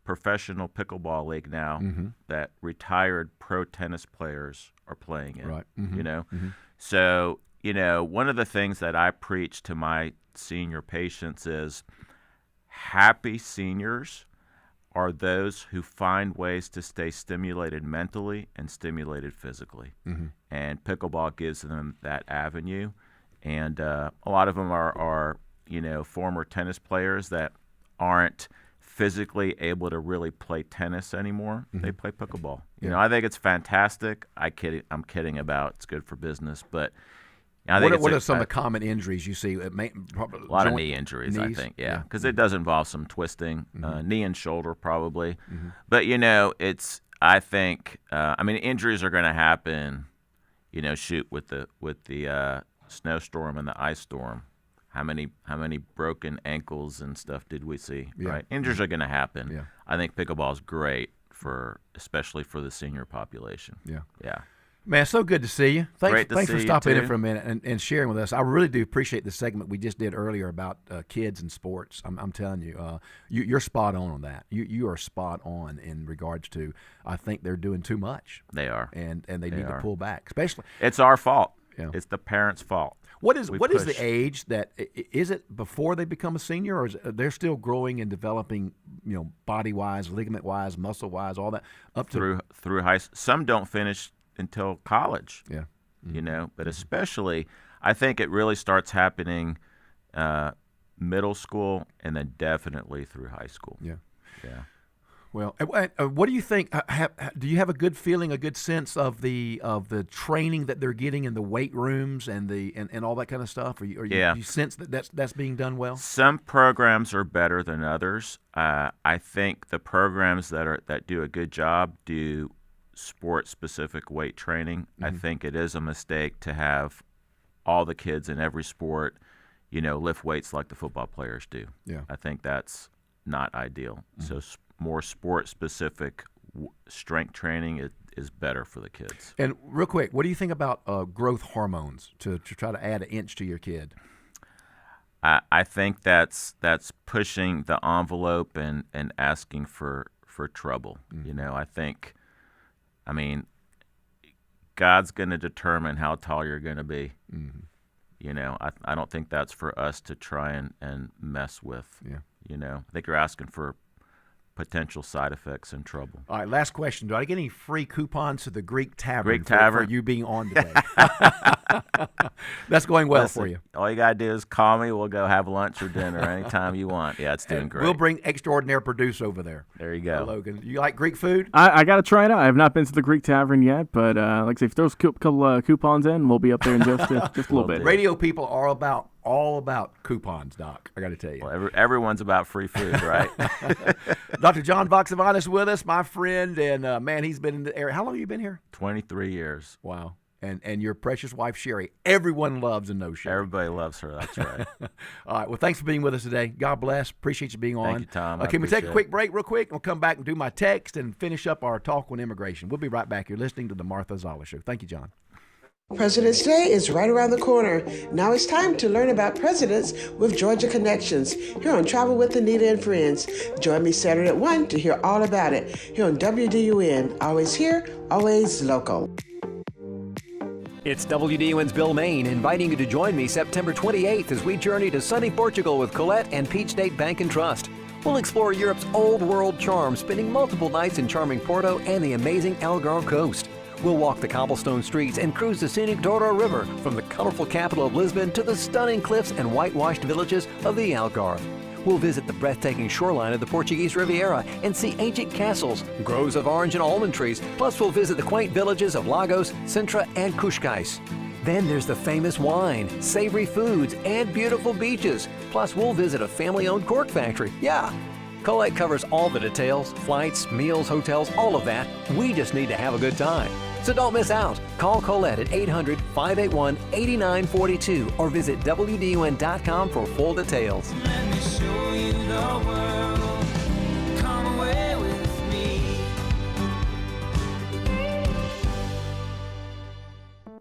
professional pickleball league now that retired pro tennis players are playing in. Right. You know, so one of the things that I preach to my senior patients is happy seniors are those who find ways to stay stimulated mentally and stimulated physically. And pickleball gives them that avenue. And a lot of them are former tennis players that aren't physically able to really play tennis anymore. They play pickleball. You know, I think it's fantastic. I'm kidding about it's good for business, but I think what are some of the common injuries you see? A lot of knee injuries, I think, because it does involve some twisting, knee and shoulder probably. But I think injuries are going to happen. Shoot, with the snowstorm and the ice storm. How many broken ankles and stuff did we see? Right, injuries are going to happen. Yeah. I think pickleball is great especially for the senior population. Yeah. Man, so good to see you. Thanks see for you stopping in too. for a minute and sharing with us. I really do appreciate the segment we just did earlier about kids and sports. I'm telling you, you're spot on that. You are spot on in regards to. I think they're doing too much. They are, and they need to pull back. Especially, it's our fault. Yeah. It's the parents' fault. What is the age that is it before they become a senior, or is they're still growing and developing, body wise, ligament wise, muscle wise, all that up to through high. Some don't finish until college. Yeah. But especially, I think it really starts happening middle school and then definitely through high school. Yeah. Well, What do you think? Do you have a good feeling, a good sense of the training that they're getting in the weight rooms and and all that kind of stuff? Or you sense that that's being done well? Some programs are better than others. I think the programs that do a good job do sport-specific weight training. I think it is a mistake to have all the kids in every sport, lift weights like the football players do. Yeah. I think that's not ideal. So more sport-specific strength training is better for the kids. And real quick, what do you think about growth hormones to try to add an inch to your kid? I think that's pushing the envelope and asking for trouble. I think, God's going to determine how tall you're going to be. I don't think that's for us to try and mess with. I think you're asking for potential side effects and trouble. All right, last question. Do I get any free coupons to the Greek Tavern, Greek Tavern? for you being on today? That's going well for you. All you got to do is call me. We'll go have lunch or dinner anytime you want. Yeah, it's doing great. We'll bring extraordinary produce over there. There you go. Logan, you like Greek food? I got to try it out. I have not been to the Greek Tavern yet, but like I say, if throw a couple coupons in, we'll be up there in just a little bit. Radio people are all about coupons, Doc. I got to tell you. Well, everyone's about free food, right? Dr. John Voxavanis with us, my friend, and man, he's been in the area. How long have you been here? 23 years. Wow. And your precious wife, Sherry. Everyone loves and knows Sherry. Everybody loves her. That's right. All right. Well, thanks for being with us today. God bless. Appreciate you being on. Thank you, Tom. Can we take a quick break real quick? We'll come back and do my text and finish up our talk on immigration. We'll be right back. You're listening to the Martha Zoller Show. Thank you, John. President's Day is right around the corner. Now it's time to learn about presidents with Georgia Connections here on Travel with Anita and Friends. Join me Saturday at 1 to hear all about it here on WDUN. Always here, always local. It's WDUN's Bill Main inviting you to join me September 28th as we journey to sunny Portugal with Colette and Peach State Bank and Trust. We'll explore Europe's old world charm, spending multiple nights in charming Porto and the amazing Algarve coast. We'll walk the cobblestone streets and cruise the scenic Douro River from the colorful capital of Lisbon to the stunning cliffs and whitewashed villages of the Algarve. We'll visit the breathtaking shoreline of the Portuguese Riviera and see ancient castles, groves of orange and almond trees, plus we'll visit the quaint villages of Lagos, Sintra, and Cascais. Then there's the famous wine, savory foods, and beautiful beaches. Plus we'll visit a family-owned cork factory. Yeah! Colette covers all the details, flights, meals, hotels, all of that. We just need to have a good time. So don't miss out. Call Colette at 800-581-8942 or visit WDUN.com for full details. Let me show you the world. Come away with me.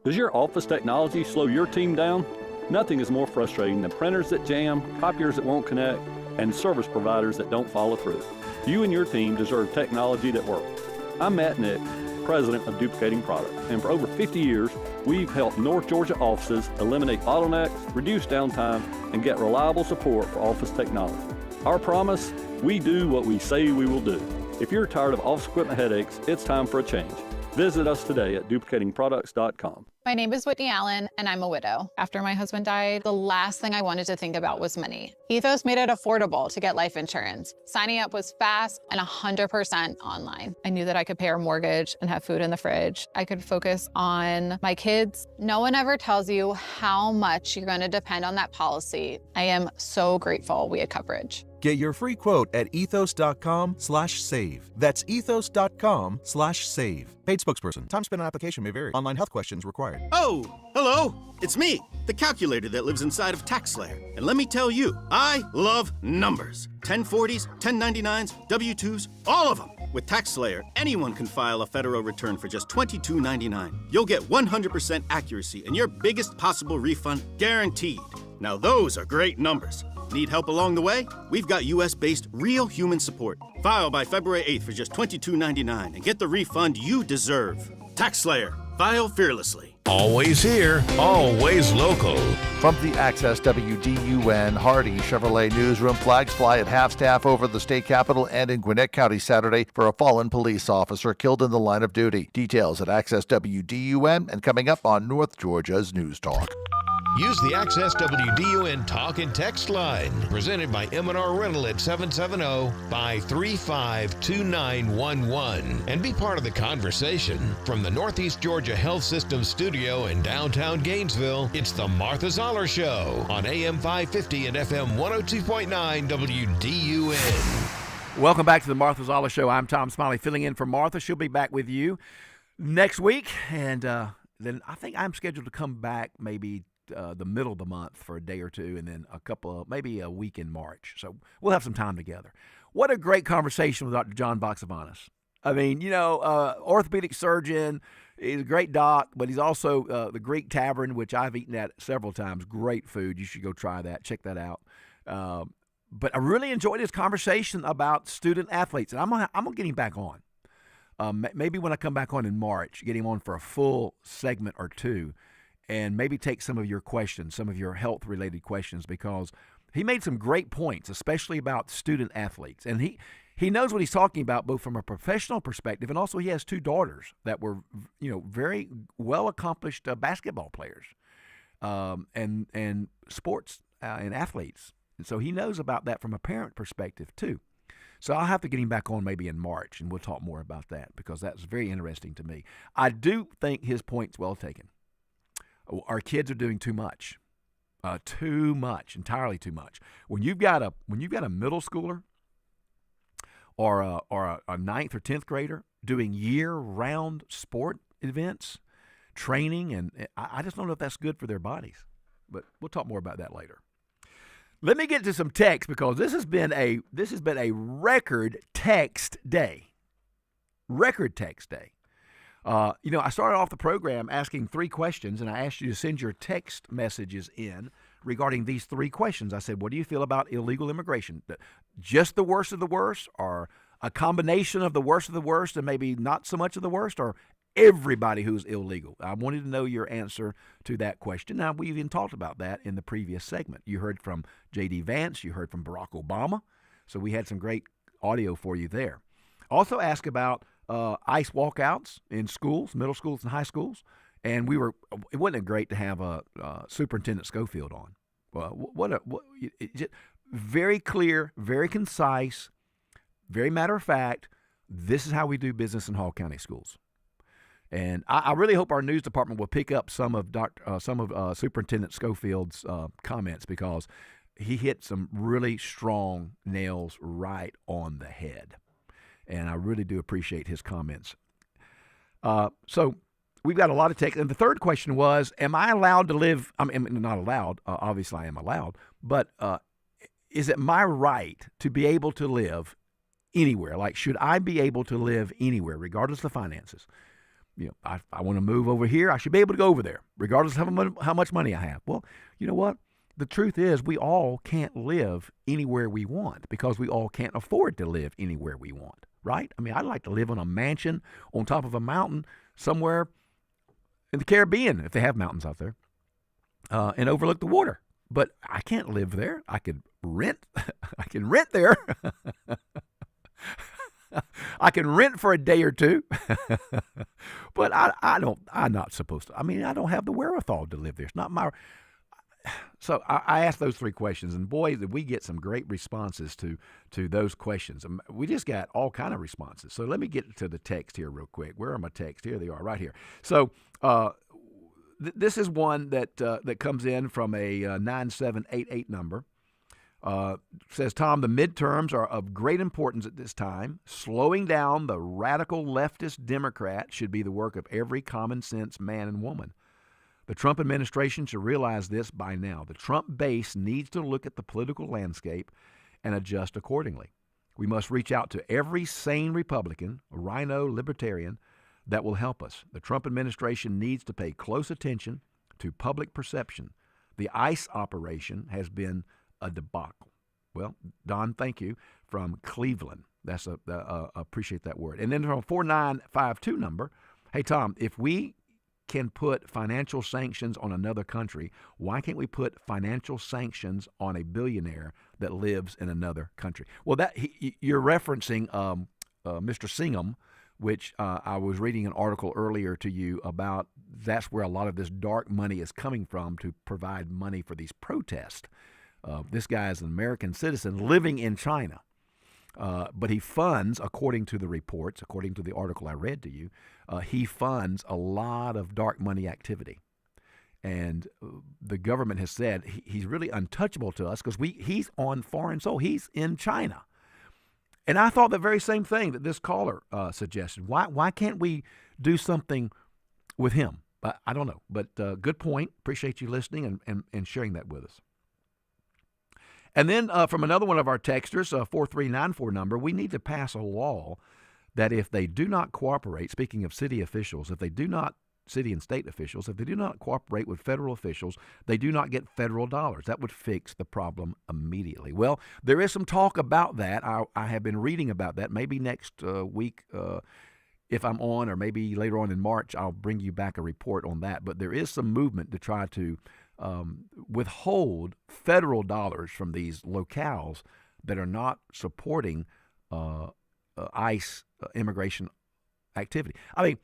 Does your office technology slow your team down? Nothing is more frustrating than printers that jam, copiers that won't connect, and service providers that don't follow through. You and your team deserve technology that works. I'm Matt Nix, president of Duplicating Products, and for over 50 years, we've helped North Georgia offices eliminate bottlenecks, reduce downtime, and get reliable support for office technology. Our promise, we do what we say we will do. If you're tired of office equipment headaches, it's time for a change. Visit us today at duplicatingproducts.com. My name is Whitney Allen, and I'm a widow. After my husband died, the last thing I wanted to think about was money. Ethos made it affordable to get life insurance. Signing up was fast and 100% online. I knew that I could pay our mortgage and have food in the fridge. I could focus on my kids. No one ever tells you how much you're going to depend on that policy. I am so grateful we had coverage. Get your free quote at ethos.com/save. That's ethos.com/save. Paid spokesperson. Time spent on application may vary. Online health questions required. Oh, hello. It's me, the calculator that lives inside of TaxSlayer. And let me tell you, I love numbers. 1040s, 1099s, W-2s, all of them. With TaxSlayer, anyone can file a federal return for just $22.99. You'll get 100% accuracy and your biggest possible refund guaranteed. Now those are great numbers. Need help along the way? We've got US-based real human support. File by February 8th for just $22.99 and get the refund you deserve. TaxSlayer. File fearlessly. Always here, always local. From the Access WDUN Hardy Chevrolet Newsroom, flags fly at half-staff over the state capitol and in Gwinnett County Saturday for a fallen police officer killed in the line of duty. Details at Access WDUN and coming up on North Georgia's News Talk. Use the Access WDUN Talk and Text line, presented by M&R Rental at 770-535-2911, and be part of the conversation. From the Northeast Georgia Health System studio in downtown Gainesville, it's the Martha Zoller Show on AM 550 and FM 102.9 WDUN. Welcome back to the Martha Zoller Show. I'm Tom Smiley, filling in for Martha. She'll be back with you next week, and then I think I'm scheduled to come back maybe the middle of the month for a day or two, and then maybe a week in March. So we'll have some time together. What a great conversation with Dr. John Boxavanis. I mean, orthopedic surgeon. He's a great doc, but he's also the Greek Tavern, which I've eaten at several times. Great food. You should go try that. Check that out. But I really enjoyed his conversation about student athletes, and I'm gonna get him back on. Maybe when I come back on in March, get him on for a full segment or two, and maybe take some of your questions, some of your health-related questions, because he made some great points, especially about student athletes. And he knows what he's talking about, both from a professional perspective, and also he has two daughters that were, very well-accomplished basketball players and sports and athletes. And so he knows about that from a parent perspective, too. So I'll have to get him back on maybe in March, and we'll talk more about that, because that's very interesting to me. I do think his point's well taken. Our kids are doing too much, entirely too much. When you've got a middle schooler or a 9th or 10th grader doing year-round sport events, training, and I just don't know if that's good for their bodies. But we'll talk more about that later. Let me get to some text, because this has been a record text day. Record text day. I started off the program asking 3 questions, and I asked you to send your text messages in regarding these 3 questions. I said, what do you feel about illegal immigration? Just the worst of the worst, or a combination of the worst of the worst and maybe not so much of the worst, or everybody who's illegal? I wanted to know your answer to that question. Now, we even talked about that in the previous segment. You heard from J.D. Vance. You heard from Barack Obama. So we had some great audio for you there. Also asked about ICE walkouts in schools, middle schools and high schools. And it wasn't great to have Superintendent Schofield on. Very clear, very concise, very matter of fact. This is how we do business in Hall County schools. And I really hope our news department will pick up some of Superintendent Schofield's comments, because he hit some really strong nails right on the head. And I really do appreciate his comments. So we've got a lot of text. And the third question was, am I allowed to live? I mean, not allowed. Obviously, I am allowed. But is it my right to be able to live anywhere? Like, should I be able to live anywhere, regardless of the finances? I want to move over here. I should be able to go over there, regardless of how much money I have. Well, you know what? the truth is we all can't live anywhere we want because we all can't afford to live anywhere we want, right? I mean, I'd like to live on a mansion on top of a mountain somewhere in the Caribbean, if they have mountains out there, and overlook the water. But I can't live there. I could rent. I can rent there. I can rent for a day or two. But I'm not supposed to. I mean, I don't have the wherewithal to live there. It's not my. So I asked those 3 questions, and boy, did we get some great responses to those questions. We just got all kind of responses. So let me get to the text here real quick. Where are my texts? Here they are, right here. So this is one that comes in from a 9788 number. Says, Tom, the midterms are of great importance at this time. Slowing down the radical leftist Democrats should be the work of every common sense man and woman. The Trump administration should realize this by now. The Trump base needs to look at the political landscape and adjust accordingly. We must reach out to every sane Republican, rhino, libertarian that will help us. The Trump administration needs to pay close attention to public perception. The ICE operation has been a debacle. Well, Don, thank you, from Cleveland. That's appreciate that word. And then from a 4952 number, hey, Tom, if we can put financial sanctions on another country, why can't we put financial sanctions on a billionaire that lives in another country? Well, you're referencing Mr. Singham, which I was reading an article earlier to you about. That's where a lot of this dark money is coming from to provide money for these protests. This guy is an American citizen living in China. But he funds, according to the reports, according to the article I read to you, he funds a lot of dark money activity. And the government has said he's really untouchable to us because he's on foreign soil. He's in China. And I thought the very same thing that this caller suggested. Why can't we do something with him? I don't know. But good point. Appreciate you listening and sharing that with us. And then from another one of our texters, 4394 number, we need to pass a law that if they do not cooperate, speaking of city officials, city and state officials, if they do not cooperate with federal officials, they do not get federal dollars. That would fix the problem immediately. Well, there is some talk about that. I have been reading about that. Maybe next week, if I'm on, or maybe later on in March, I'll bring you back a report on that. But there is some movement to try to withhold federal dollars from these locales that are not supporting ICE immigration activity. I mean,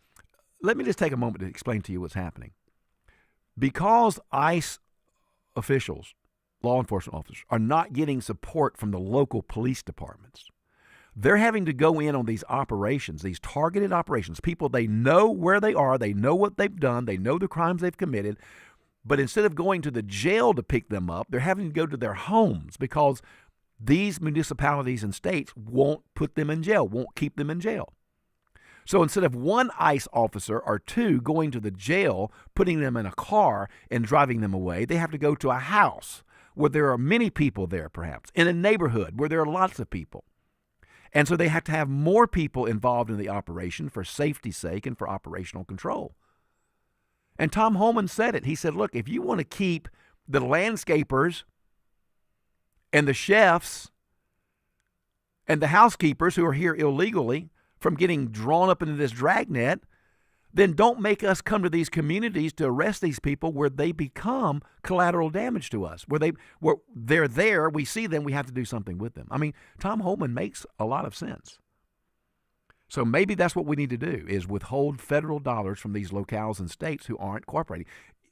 let me just take a moment to explain to you what's happening. Because ICE officials, law enforcement officers, are not getting support from the local police departments, they're having to go in on these operations, these targeted operations. People, they know where they are, they know what they've done, they know the crimes they've committed, but instead of going to the jail to pick them up, they're having to go to their homes because these municipalities and states won't put them in jail, won't keep them in jail. So instead of one ICE officer or two going to the jail, putting them in a car and driving them away, they have to go to a house where there are many people there, perhaps, in a neighborhood where there are lots of people. And so they have to have more people involved in the operation for safety's sake and for operational control. And Tom Homan said it. He said, look, if you want to keep the landscapers and the chefs and the housekeepers who are here illegally from getting drawn up into this dragnet, then don't make us come to these communities to arrest these people where they become collateral damage to us, where they're there, we see them, we have to do something with them. I mean, Tom Homan makes a lot of sense. So maybe that's what we need to do, is withhold federal dollars from these locales and states who aren't cooperating.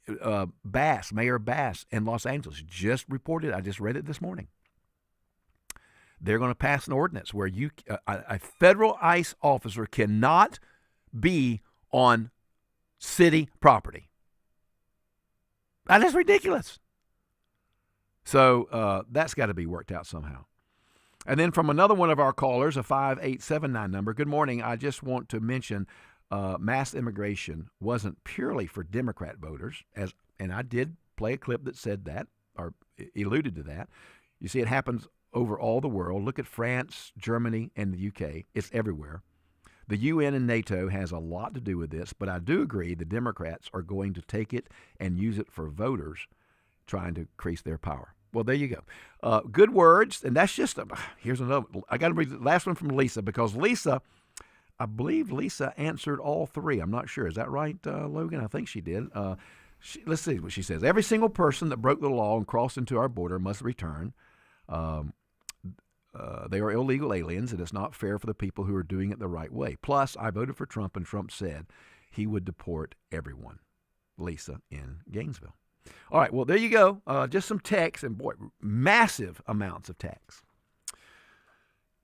Mayor Bass in Los Angeles just reported, I just read it this morning, they're going to pass an ordinance where a federal ICE officer cannot be on city property. That is ridiculous. So that's got to be worked out somehow. And then from another one of our callers, a 5879 number, good morning. I just want to mention mass immigration wasn't purely for Democrat voters, and I did play a clip that said that, or alluded to that. You see, it happens over all the world. Look at France, Germany, and the UK. It's everywhere. The UN and NATO has a lot to do with this, but I do agree the Democrats are going to take it and use it for voters trying to increase their power. Well, there you go. Good words, and that's just here's another. I got to read the last one from Lisa, because Lisa, I believe Lisa answered all three. I'm not sure. Is that right, Logan? I think she did. Let's see what she says. Every single person that broke the law and crossed into our border must return. They are illegal aliens, and it's not fair for the people who are doing it the right way. Plus, I voted for Trump, and Trump said he would deport everyone. Lisa in Gainesville. All right, well, there you go. Just some text, and boy, massive amounts of text.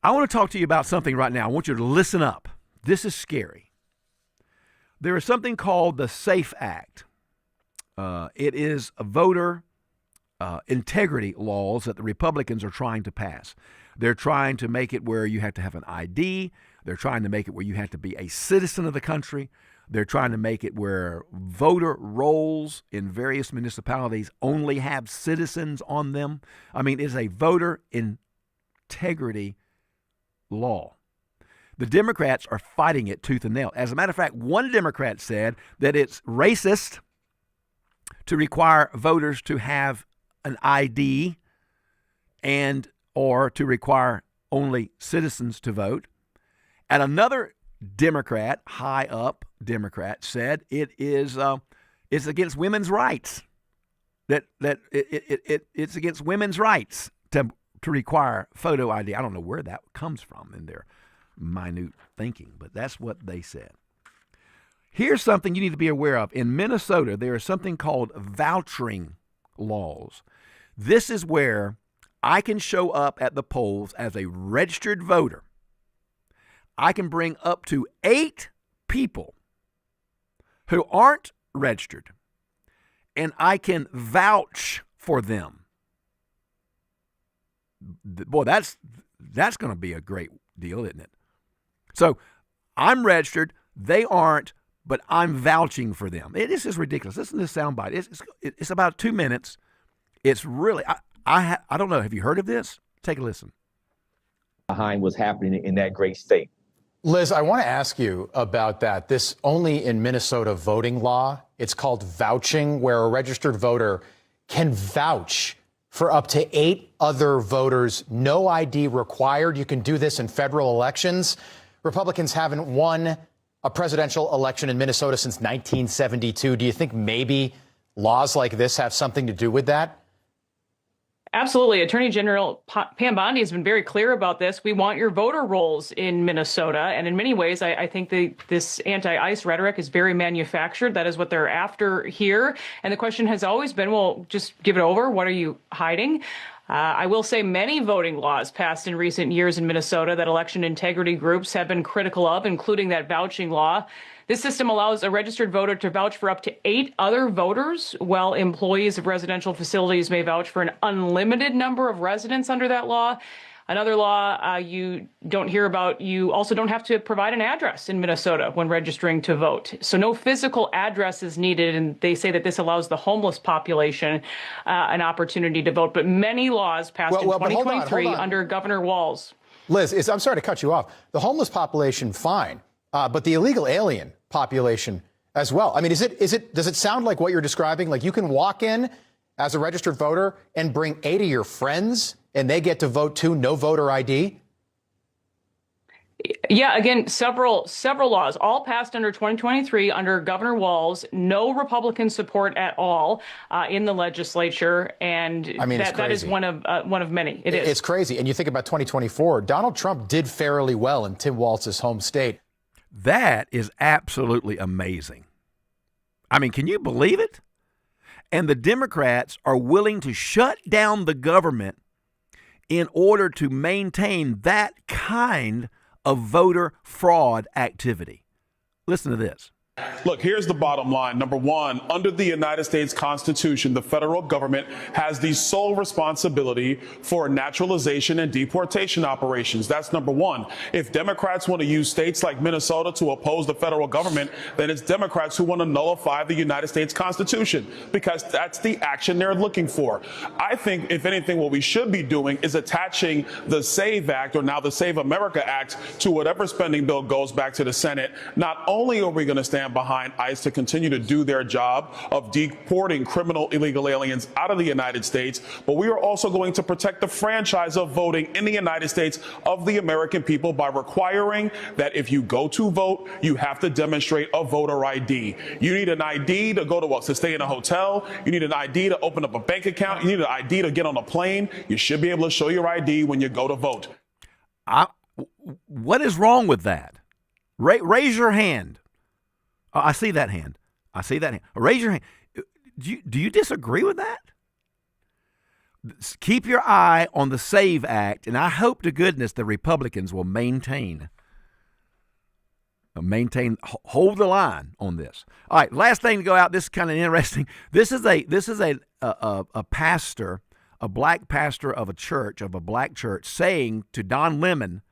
I want to talk to you about something right now. I want you to listen up. This is scary. There is something called the SAFE Act. It is a voter integrity laws that the Republicans are trying to pass. They're trying to make it where you have to have an ID. They're trying to make it where you have to be a citizen of the country. They're trying to make it where voter rolls in various municipalities only have citizens on them. I mean, it's a voter integrity law. The Democrats are fighting it tooth and nail. As a matter of fact, one Democrat said that it's racist to require voters to have an ID and or to require only citizens to vote. And another Democrat, high up Democrat, said it is it's against women's rights. It's against women's rights to require photo ID. I don't know where that comes from in their minute thinking, but that's what they said. Here's something you need to be aware of. In Minnesota, there is something called vouchering laws. This is where I can show up at the polls as a registered voter. I can bring up to 8 people who aren't registered, and I can vouch for them. Boy, that's going to be a great deal, isn't it? So I'm registered, they aren't, but I'm vouching for them. This is ridiculous. Listen to this soundbite. It's about 2 minutes. It's really, I don't know. Have you heard of this? Take a listen. Behind what's happening in that great state. Liz, I want to ask you about that. This only in Minnesota voting law, it's called vouching, where a registered voter can vouch for up to 8 other voters, no ID required. You can do this in federal elections. Republicans haven't won a presidential election in Minnesota since 1972. Do you think maybe laws like this have something to do with that? Absolutely. Attorney General Pam Bondi has been very clear about this. We want your voter rolls in Minnesota. And in many ways, I think this anti-ICE rhetoric is very manufactured. That is what they're after here. And the question has always been, well, just give it over. What are you hiding? I will say many voting laws passed in recent years in Minnesota that election integrity groups have been critical of, including that vouching law. This system allows a registered voter to vouch for up to 8 other voters, while employees of residential facilities may vouch for an unlimited number of residents under that law. Another law you don't hear about, you also don't have to provide an address in Minnesota when registering to vote. So no physical address is needed, and they say that this allows the homeless population an opportunity to vote. But many laws passed in 2023 hold on. under Governor Walz. Liz, I'm sorry to cut you off. The homeless population, fine. But the illegal alien population as well. I mean, does it sound like what you're describing? Like you can walk in as a registered voter and bring 8 of your friends and they get to vote too, no voter ID? Yeah, again, several laws, all passed under 2023 under Governor Walz. No Republican support at all in the legislature, and I mean, that is one of many. It's crazy. And you think about 2024, Donald Trump did fairly well in Tim Walz's home state. That is absolutely amazing. I mean, can you believe it? And the Democrats are willing to shut down the government in order to maintain that kind of voter fraud activity. Listen to this. Look, here's the bottom line. Number one, under the United States Constitution, the federal government has the sole responsibility for naturalization and deportation operations. That's number one. If Democrats want to use states like Minnesota to oppose the federal government, then it's Democrats who want to nullify the United States Constitution, because that's the action they're looking for. I think, if anything, what we should be doing is attaching the SAVE Act, or now the Save America Act, to whatever spending bill goes back to the Senate. Not only are we going to stand stand behind ICE to continue to do their job of deporting criminal illegal aliens out of the United States, but we are also going to protect the franchise of voting in the United States of the American people by requiring that if you go to vote, you have to demonstrate a voter ID. You need an ID to to stay in a hotel. You need an ID to open up a bank account. You need an ID to get on a plane. You should be able to show your ID when you go to vote. What is wrong with that? Raise your hand. I see that hand. Raise your hand. Do you disagree with that? Keep your eye on the SAVE Act, and I hope to goodness the Republicans will maintain, hold the line on this. All right, last thing to go out. This is kind of interesting. This is a pastor, a black pastor of a black church, saying to Don Lemon,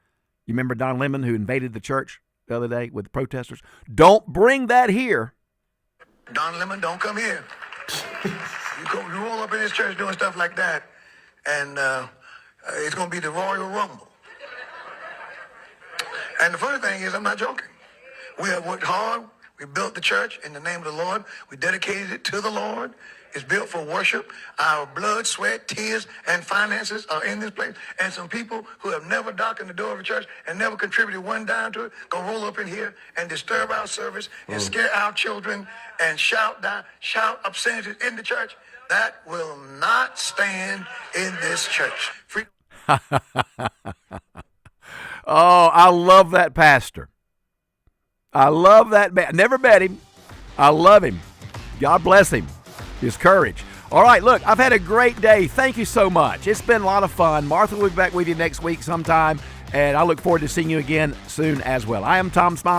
you remember Don Lemon who invaded the church the other day with the protesters? Don't bring that here. Don Lemon, don't come here. You roll up in this church doing stuff like that, and it's going to be the Royal Rumble. And the funny thing is, I'm not joking. We have worked hard. We built the church in the name of the Lord. We dedicated it to the Lord. It's built for worship. Our blood, sweat, tears, and finances are in this place. And some people who have never darkened the door of the church and never contributed one dime to it gonna roll up in here and disturb our service and scare our children and shout obscenities in the church. That will not stand in this church. Oh, I love that pastor. I love that man. Never met him. I love him. God bless him. His courage. All right, look, I've had a great day. Thank you so much. It's been a lot of fun. Martha will be back with you next week sometime, and I look forward to seeing you again soon as well. I am Tom Smiley.